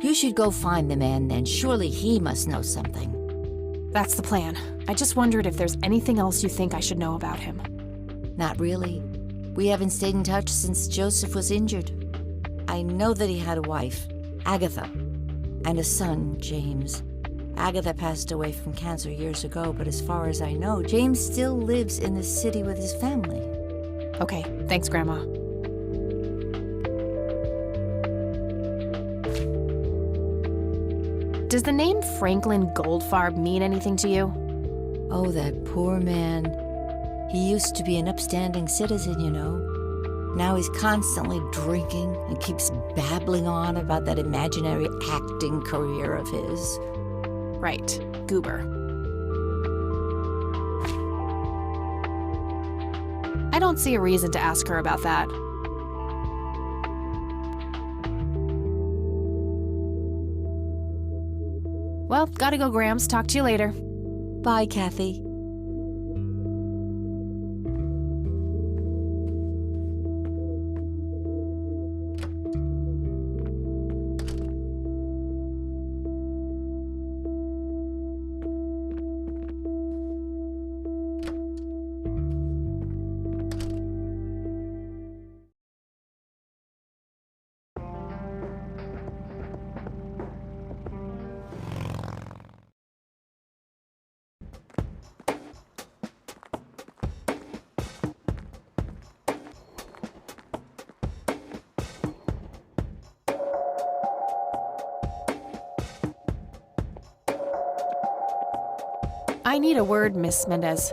You should go find the man then. Surely he must know something. That's the plan. I just wondered if there's anything else you think I should know about him. Not really. We haven't stayed in touch since Joseph was injured. I know that he had a wife, Agatha, and a son, James. Agatha passed away from cancer years ago, but as far as I know, James still lives in the city with his family. Okay, thanks, Grandma. Does the name Franklin Goldfarb mean anything to you? Oh, that poor man. He used to be an upstanding citizen, you know. Now he's constantly drinking and keeps babbling on about that imaginary acting career of his. Right, Goober. I don't see a reason to ask her about that. Well, gotta go, Grams. Talk to you later. Bye, Kathy. I need a word, Miss Mendez.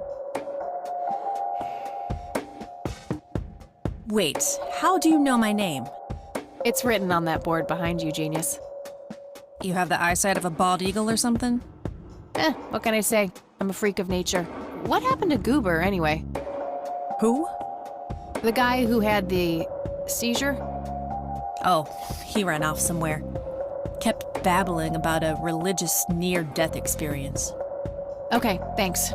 Wait, how do you know my name? It's written on that board behind you, genius. You have the eyesight of a bald eagle or something? What can I say? I'm a freak of nature. What happened to Goober, anyway? Who? The guy who had the seizure? Oh, he ran off somewhere. Kept babbling about a religious near-death experience. Okay, thanks.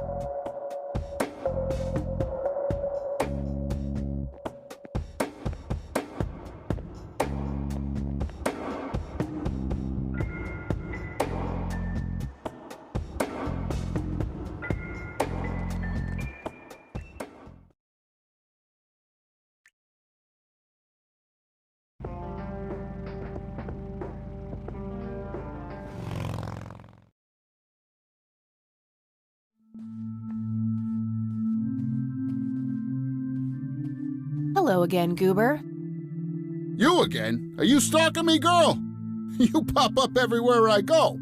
Hello again, Goober. You again? Are you stalking me, girl? You pop up everywhere I go.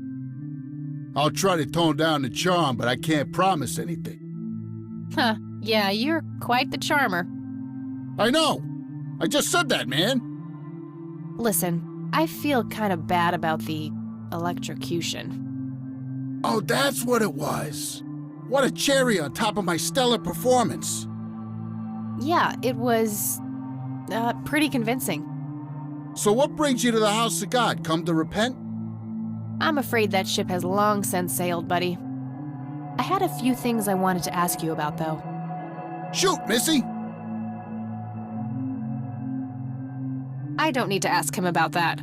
I'll try to tone down the charm, but I can't promise anything. Huh, yeah, you're quite the charmer. I know. I just said that, man. Listen, I feel kind of bad about the electrocution. Oh, that's what it was. What a cherry on top of my stellar performance. Yeah, it was Pretty convincing. So what brings you to the house of God? Come to repent? I'm afraid that ship has long since sailed, buddy. I had a few things I wanted to ask you about, though. Shoot, Missy! I don't need to ask him about that.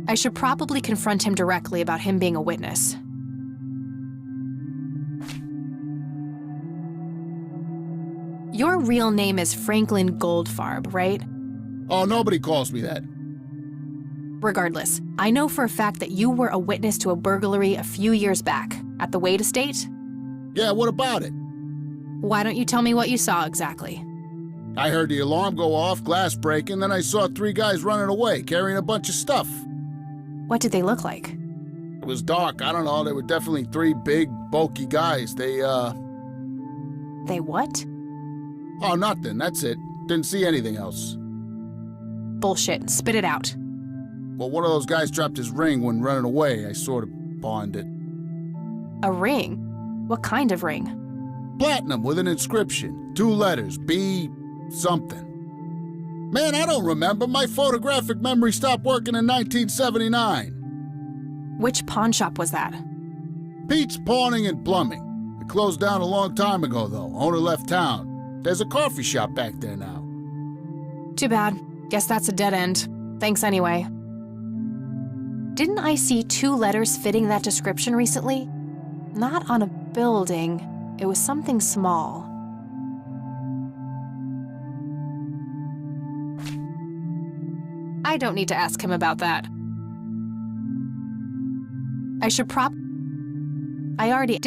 I should probably confront him directly about him being a witness. Your real name is Franklin Goldfarb, right? Oh, nobody calls me that. Regardless, I know for a fact that you were a witness to a burglary a few years back at the Wade estate. Yeah, what about it? Why don't you tell me what you saw exactly? I heard the alarm go off, glass breaking, then I saw 3 guys running away, carrying a bunch of stuff. What did they look like? It was dark, I don't know, they were definitely 3 big, bulky guys. They what? Oh, nothing, that's it. Didn't see anything else. Bullshit, spit it out. Well, one of those guys dropped his ring when running away. I sort of pawned it. A ring? What kind of ring? Platinum with an inscription. 2 letters, B something. Man, I don't remember. My photographic memory stopped working in 1979. Which pawn shop was that? Pete's Pawning and Plumbing. It closed down a long time ago, though. Owner left town. There's a coffee shop back there now. Too bad. Guess that's a dead end. Thanks anyway. Didn't I see 2 letters fitting that description recently? Not on a building. It was something small. I don't need to ask him about that. I already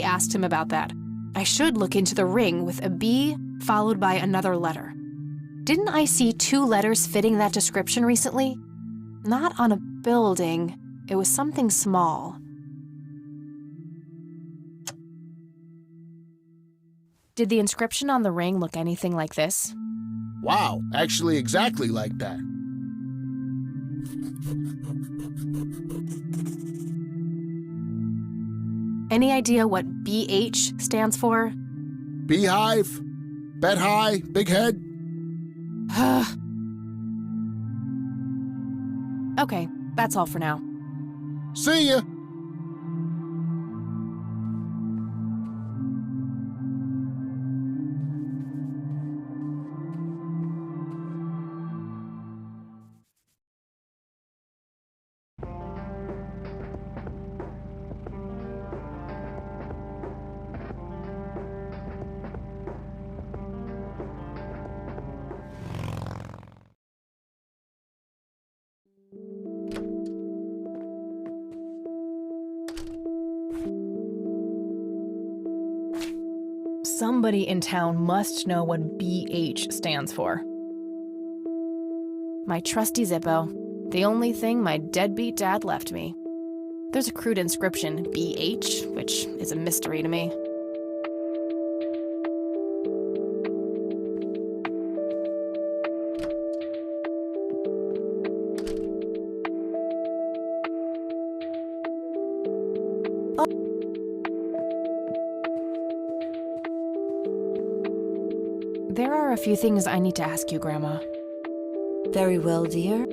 asked him about that. I should look into the ring with a B followed by another letter. Didn't I see 2 letters fitting that description recently? Not on a building. It was something small. Did the inscription on the ring look anything like this? Wow, actually exactly like that. Any idea what BH stands for? Beehive? Bet high? Big head? Okay, that's all for now. See ya! Somebody in town must know what BH stands for. My trusty Zippo, the only thing my deadbeat dad left me. There's a crude inscription, BH, which is a mystery to me. There are a few things I need to ask you, Grandma. Very well, dear.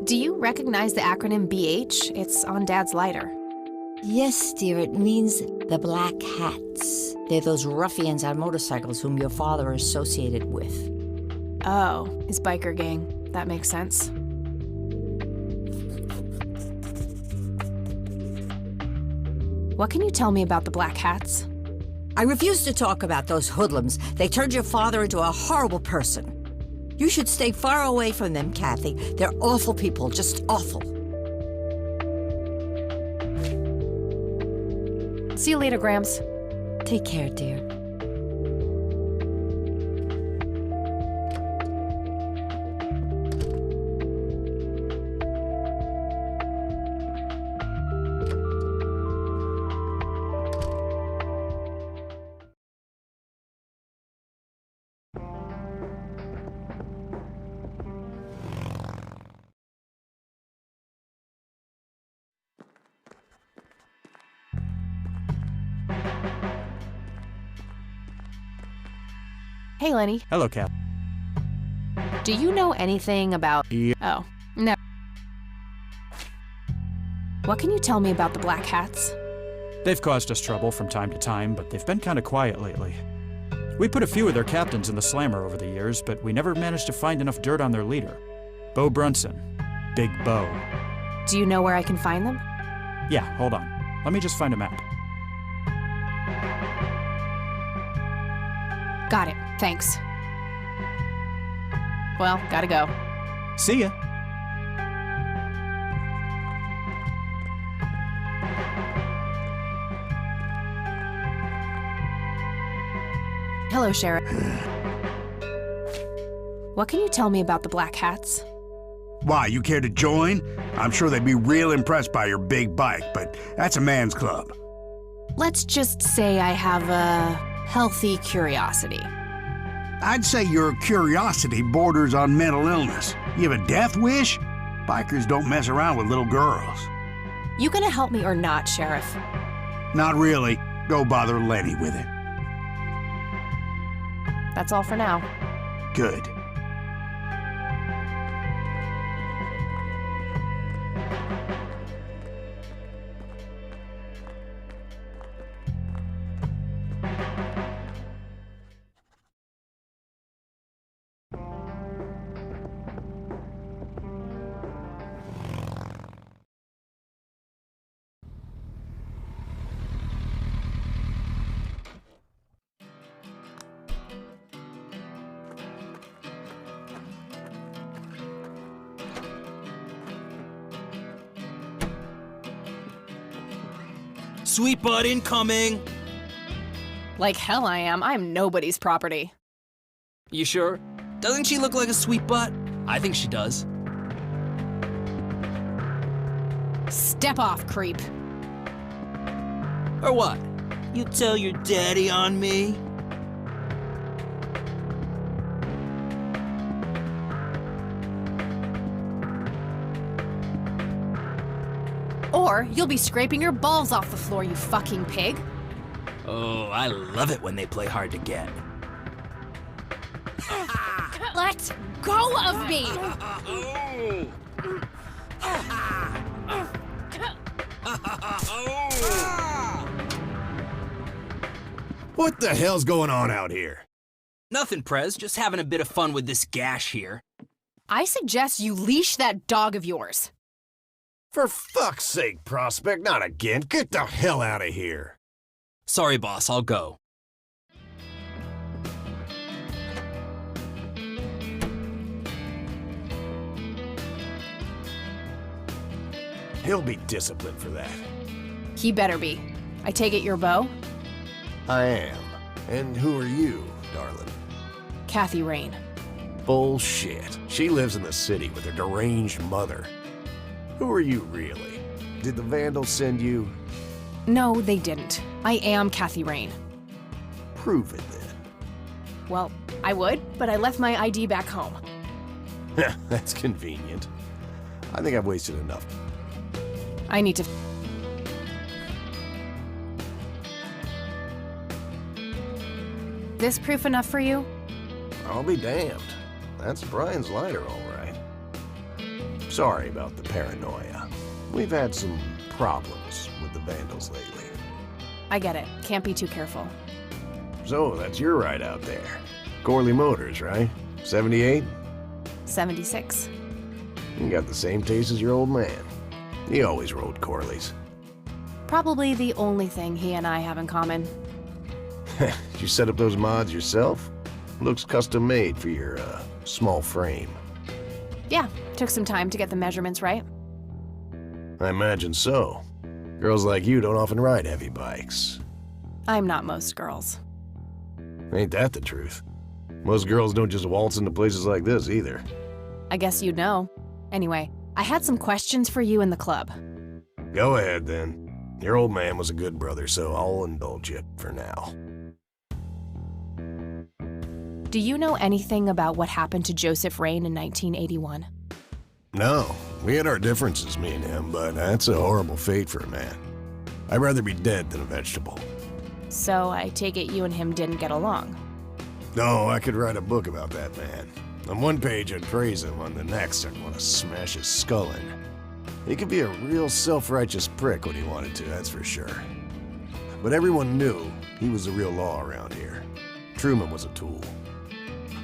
Do you recognize the acronym BH? It's on Dad's lighter. Yes, dear, it means the Black Hats. They're those ruffians on motorcycles whom your father associated with. Oh, his biker gang. That makes sense. What can you tell me about the Black Hats? I refuse to talk about those hoodlums. They turned your father into a horrible person. You should stay far away from them, Kathy. They're awful people, just awful. See you later, Gramps. Take care, dear. Hey, Lenny. Hello, Cap. Do you know anything about... Yeah. Oh, no. What can you tell me about the Black Hats? They've caused us trouble from time to time, but they've been kind of quiet lately. We put a few of their captains in the slammer over the years, but we never managed to find enough dirt on their leader. Bo Brunson. Big Bo. Do you know where I can find them? Yeah, hold on. Let me just find a map. Got it. Thanks. Well, gotta go. See ya. Hello, Sheriff. What can you tell me about the Black Hats? Why, you care to join? I'm sure they'd be real impressed by your big bike, but that's a man's club. Let's just say I have a healthy curiosity. I'd say your curiosity borders on mental illness. You have a death wish? Bikers don't mess around with little girls. You gonna help me or not, Sheriff? Not really. Go bother Lenny with it. That's all for now. Good. Sweet butt incoming! Like hell I am. I'm nobody's property. You sure? Doesn't she look like a sweet butt? I think she does. Step off, creep. Or what? You tell your daddy on me? Or you'll be scraping your balls off the floor, you fucking pig. Oh, I love it when they play hard to get. Let go of me! What the hell's going on out here? Nothing, Prez. Just having a bit of fun with this gash here. I suggest you leash that dog of yours. For fuck's sake, Prospect, not again. Get the hell out of here. Sorry, boss, I'll go. He'll be disciplined for that. He better be. I take it you're Bo? I am. And who are you, darling? Kathy Rain. Bullshit. She lives in the city with her deranged mother. Who are you, really? Did the Vandals send you? No, they didn't. I am Kathy Rain. Prove it, then. Well, I would, but I left my ID back home. That's convenient. I think I've wasted enough. I need to... This proof enough for you? I'll be damned. That's Brian's lighter, all right. Sorry about the paranoia. We've had some problems with the Vandals lately. I get it. Can't be too careful. So, that's your ride out there. Corley Motors, right? 78? 76. You got the same taste as your old man. He always rode Corleys. Probably the only thing he and I have in common. Did you set up those mods yourself? Looks custom made for your, small frame. Yeah, took some time to get the measurements right. I imagine so. Girls like you don't often ride heavy bikes. I'm not most girls. Ain't that the truth? Most girls don't just waltz into places like this, either. I guess you'd know. Anyway, I had some questions for you in the club. Go ahead, then. Your old man was a good brother, so I'll indulge you for now. Do you know anything about what happened to Joseph Rain in 1981? No, we had our differences, me and him, but that's a horrible fate for a man. I'd rather be dead than a vegetable. So I take it you and him didn't get along. No, I could write a book about that man. On one page I'd praise him, on the next I'd want to smash his skull in. He could be a real self-righteous prick when he wanted to, that's for sure. But everyone knew he was the real law around here. Truman was a tool.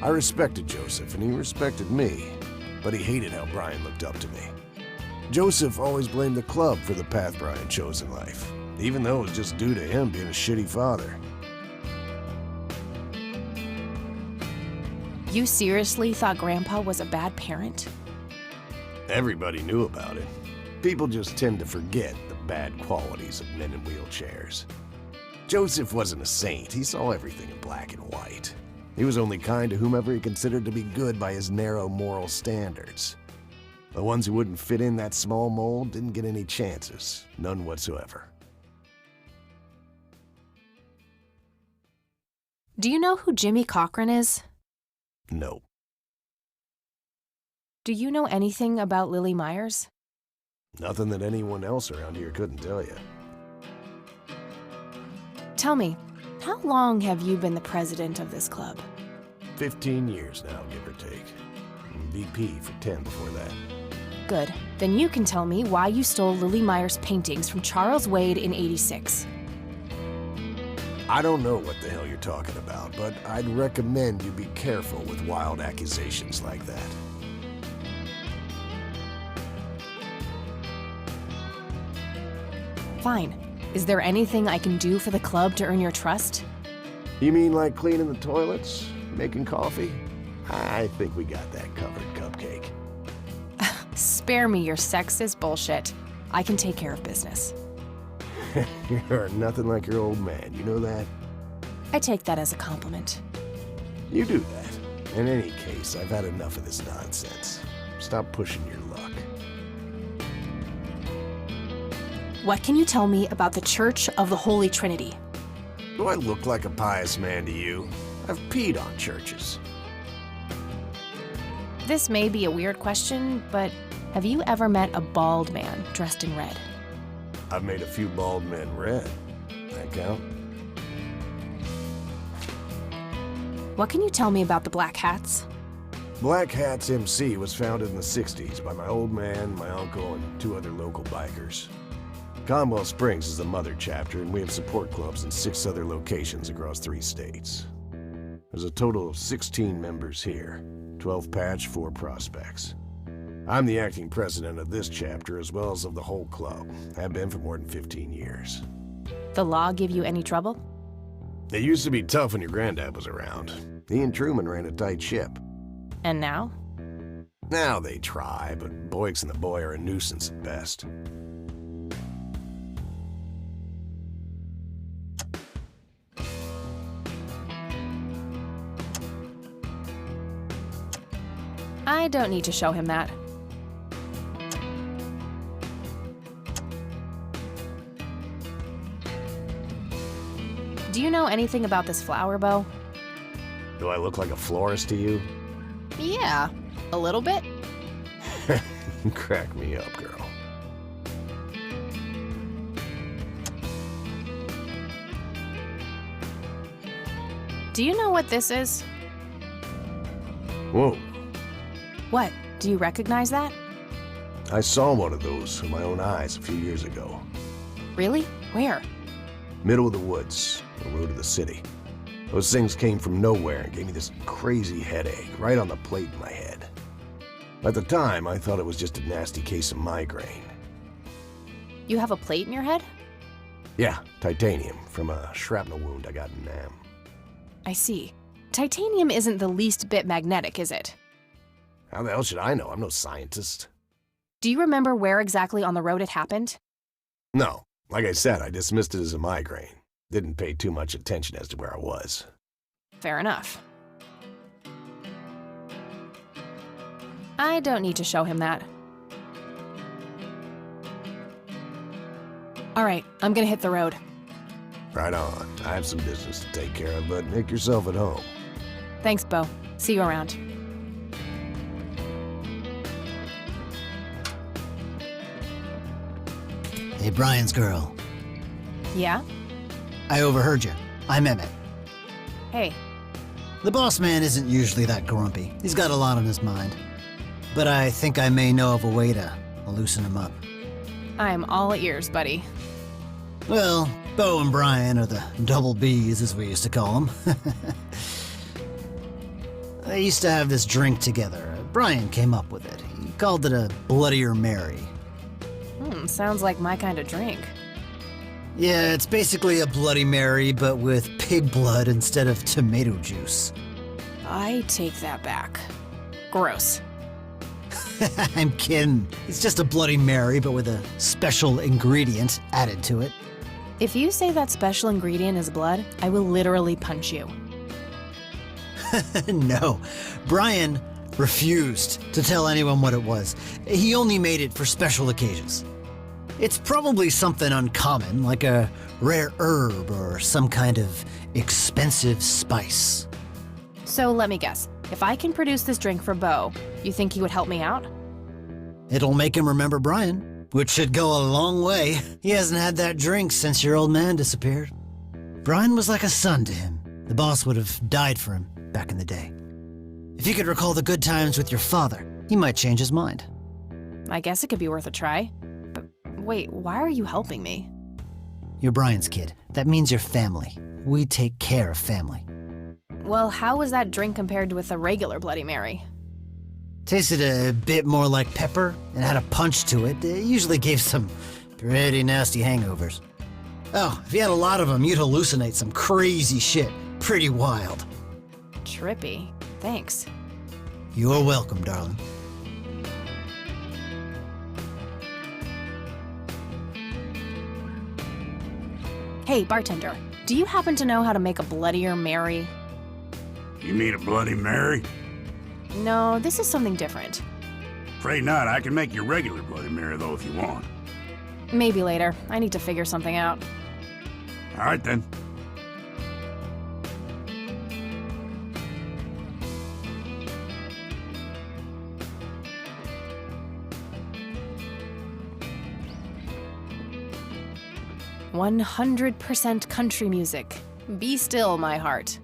I respected Joseph, and he respected me, but he hated how Brian looked up to me. Joseph always blamed the club for the path Brian chose in life, even though it was just due to him being a shitty father. You seriously thought Grandpa was a bad parent? Everybody knew about it. People just tend to forget the bad qualities of men in wheelchairs. Joseph wasn't a saint. He saw everything in black and white. He was only kind to whomever he considered to be good by his narrow moral standards. The ones who wouldn't fit in that small mold didn't get any chances. None whatsoever. Do you know who Jimmy Cochran is? No. Do you know anything about Lily Myers? Nothing that anyone else around here couldn't tell you. Tell me, how long have you been the president of this club? 15 years now, give or take. VP for 10 before that. Good. Then you can tell me why you stole Lily Myers' paintings from Charles Wade in '86. I don't know what the hell you're talking about, but I'd recommend you be careful with wild accusations like that. Fine. Is there anything I can do for the club to earn your trust? You mean like cleaning the toilets? Making coffee? I think we got that covered, Cupcake. Spare me your sexist bullshit. I can take care of business. You're nothing like your old man, you know that? I take that as a compliment. You do that. In any case, I've had enough of this nonsense. Stop pushing your luck. What can you tell me about the Church of the Holy Trinity? Do I look like a pious man to you? I've peed on churches. This may be a weird question, but have you ever met a bald man dressed in red? I've made a few bald men red. That count? What can you tell me about the Black Hats? Black Hats MC was founded in the 60s by my old man, my uncle, and 2 other local bikers. Conwell Springs is the mother chapter, and we have support clubs in 6 other locations across 3 states. There's a total of 16 members here, 12 patch, 4 prospects. I'm the acting president of this chapter as well as of the whole club. Have been for more than 15 years. The law give you any trouble? It used to be tough when your granddad was around. He and Truman ran a tight ship. And now? Now they try, but Boyks and the boy are a nuisance at best. I don't need to show him that. Do you know anything about this flower bow? Do I look like a florist to you? Yeah, a little bit. Crack me up, girl. Do you know what this is? Whoa. What? Do you recognize that? I saw one of those with my own eyes a few years ago. Really? Where? Middle of the woods, the road to the city. Those things came from nowhere and gave me this crazy headache right on the plate in my head. At the time, I thought it was just a nasty case of migraine. You have a plate in your head? Yeah, titanium from a shrapnel wound I got in Nam. I see. Titanium isn't the least bit magnetic, is it? How the hell should I know? I'm no scientist. Do you remember where exactly on the road it happened? No. Like I said, I dismissed it as a migraine. Didn't pay too much attention as to where I was. Fair enough. I don't need to show him that. All right, I'm gonna hit the road. Right on. I have some business to take care of, but make yourself at home. Thanks, Bo. See you around. Hey, Brian's girl. Yeah? I overheard you. I'm Emmett. Hey. The boss man isn't usually that grumpy. He's got a lot on his mind. But I think I may know of a way to loosen him up. I'm all ears, buddy. Well, Bo and Brian are the double Bs, as we used to call them. They used to have this drink together. Brian came up with it. He called it a Bloodier Mary. Sounds like my kind of drink. Yeah, it's basically a Bloody Mary, but with pig blood instead of tomato juice. I take that back. Gross. I'm kidding. It's just a Bloody Mary, but with a special ingredient added to it. If you say that special ingredient is blood, I will literally punch you. No, Brian refused to tell anyone what it was. He only made it for special occasions. It's probably something uncommon, like a rare herb or some kind of expensive spice. So let me guess. If I can produce this drink for Bo, you think he would help me out? It'll make him remember Brian, which should go a long way. He hasn't had that drink since your old man disappeared. Brian was like a son to him. The boss would have died for him back in the day. If you could recall the good times with your father, he might change his mind. I guess it could be worth a try. But wait, why are you helping me? You're Brian's kid. That means you're family. We take care of family. Well, how was that drink compared with a regular Bloody Mary? Tasted a bit more like pepper and had a punch to it. It usually gave some pretty nasty hangovers. Oh, if you had a lot of them, you'd hallucinate some crazy shit. Pretty wild. Trippy. Thanks. You're welcome, darling. Hey, bartender, do you happen to know how to make a Bloodier Mary? You mean a Bloody Mary? No, this is something different. Afraid not. I can make your regular Bloody Mary, though, if you want. Maybe later. I need to figure something out. All right, then. "100% country music. Be still, my heart."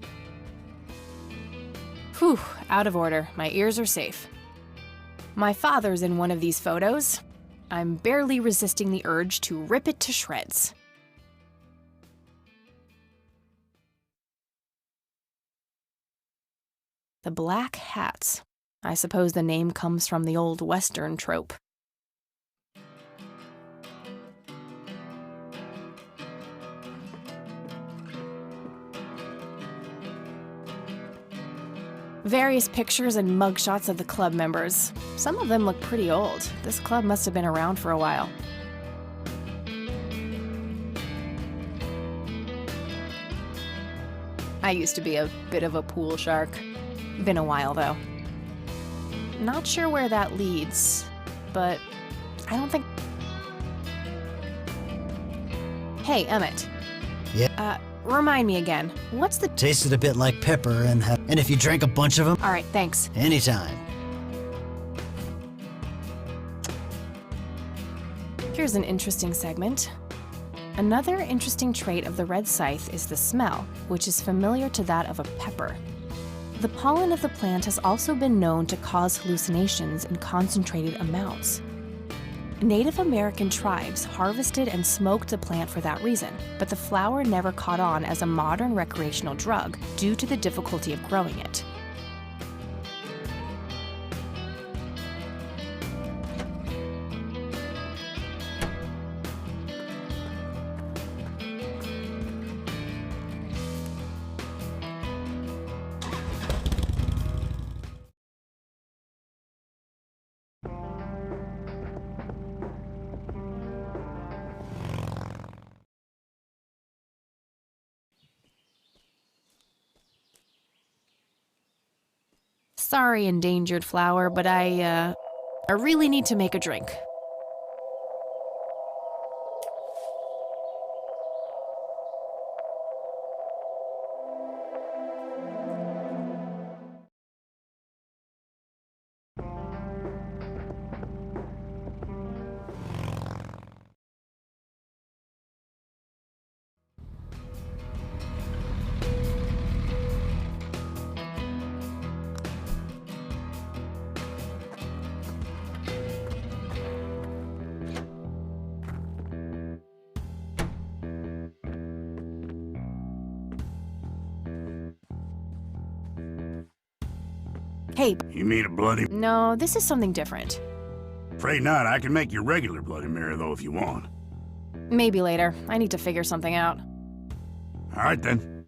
Whew, out of order. My ears are safe. My father's in one of these photos. I'm barely resisting the urge to rip it to shreds. The Black Hats. I suppose the name comes from the old Western trope. Various pictures and mugshots of the club members. Some of them look pretty old. This club must have been around for a while. I used to be a bit of a pool shark. Been a while, though. Not sure where that leads, but I don't think... Hey, Emmett. Yeah? Remind me again, what's the... Tasted a bit like pepper, and if you drank a bunch of them... All right, thanks. Anytime. Here's an interesting segment. Another interesting trait of the red scythe is the smell, which is familiar to that of a pepper. The pollen of the plant has also been known to cause hallucinations in concentrated amounts. Native American tribes harvested and smoked the plant for that reason, but the flower never caught on as a modern recreational drug due to the difficulty of growing it. Sorry, endangered flower, but I really need to make a drink. Hey. You mean a Bloody... No, this is something different. Afraid not. I can make your regular Bloody Mary, though, if you want. Maybe later. I need to figure something out. All right, then.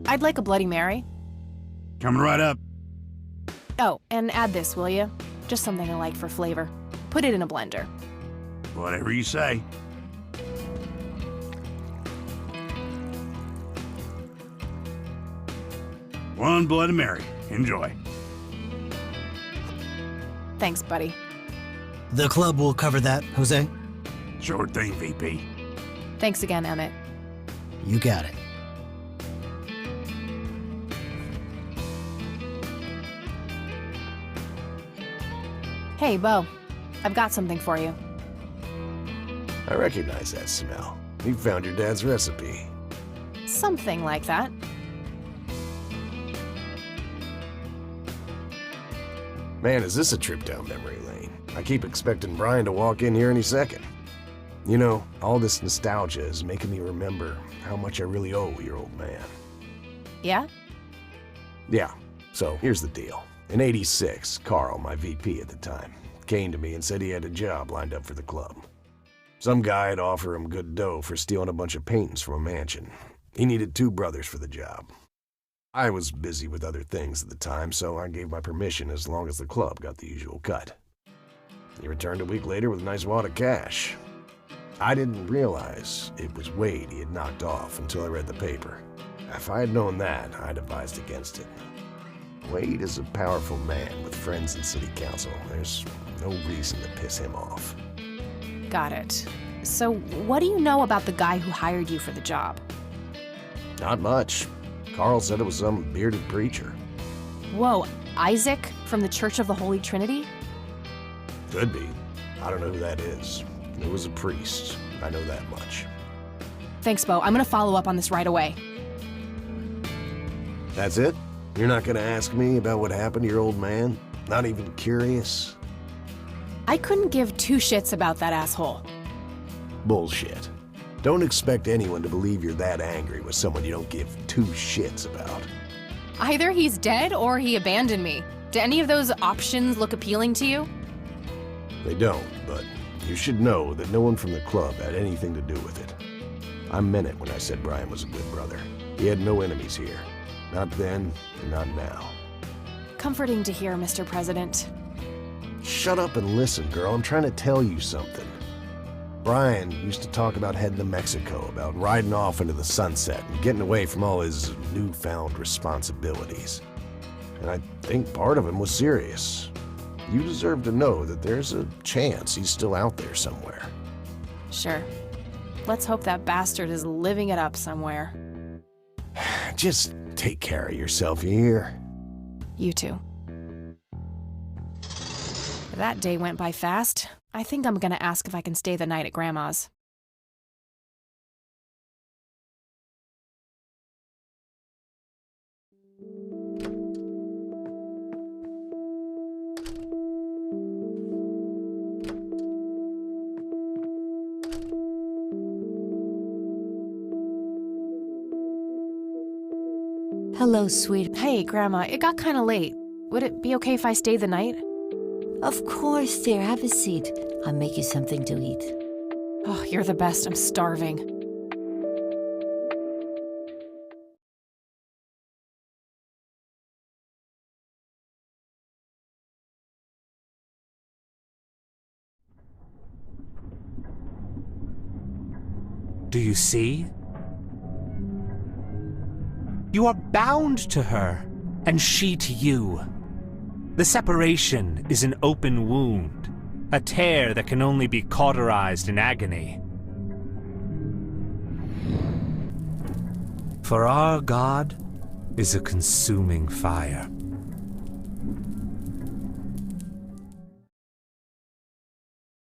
I'd like a Bloody Mary. Coming right up. Oh, and add this, will you? Just something I like for flavor. Put it in a blender. Whatever you say. One Bloody Mary. Enjoy. Thanks, buddy. The club will cover that, Jose. Sure thing, VP. Thanks again, Emmett. You got it. Hey, Bo. I've got something for you. I recognize that smell. You found your dad's recipe. Something like that. Man, is this a trip down memory lane. I keep expecting Brian to walk in here any second. You know, all this nostalgia is making me remember how much I really owe your old man. Yeah? Yeah, so here's the deal. In '86, Carl, my VP at the time, came to me and said he had a job lined up for the club. Some guy had offered him good dough for stealing a bunch of paintings from a mansion. He needed 2 brothers for the job. I was busy with other things at the time, so I gave my permission as long as the club got the usual cut. He returned a week later with a nice wad of cash. I didn't realize it was Wade he had knocked off until I read the paper. If I had known that, I'd advised against it. Wade is a powerful man with friends in city council. There's no reason to piss him off. Got it. So, what do you know about the guy who hired you for the job? Not much. Carl said it was some bearded preacher. Whoa, Isaac from the Church of the Holy Trinity? Could be. I don't know who that is. It was a priest. I know that much. Thanks, Bo. I'm gonna follow up on this right away. That's it? You're not gonna ask me about what happened to your old man? Not even curious? I couldn't give 2 shits about that asshole. Bullshit. Don't expect anyone to believe you're that angry with someone you don't give 2 shits about. Either he's dead or he abandoned me. Do any of those options look appealing to you? They don't, but you should know that no one from the club had anything to do with it. I meant it when I said Brian was a good brother. He had no enemies here. Not then, and not now. Comforting to hear, Mr. President. Shut up and listen, girl. I'm trying to tell you something. Brian used to talk about heading to Mexico, about riding off into the sunset and getting away from all his newfound responsibilities. And I think part of him was serious. You deserve to know that there's a chance he's still out there somewhere. Sure. Let's hope that bastard is living it up somewhere. Just take care of yourself, you hear? You too. That day went by fast. I think I'm gonna ask if I can stay the night at Grandma's. Hello, sweet. Hey, Grandma, it got kinda late. Would it be okay if I stayed the night? Of course, dear. Have a seat. I'll make you something to eat. Oh, you're the best. I'm starving. Do you see? You are bound to her, and she to you. The separation is an open wound, a tear that can only be cauterized in agony. For our God is a consuming fire.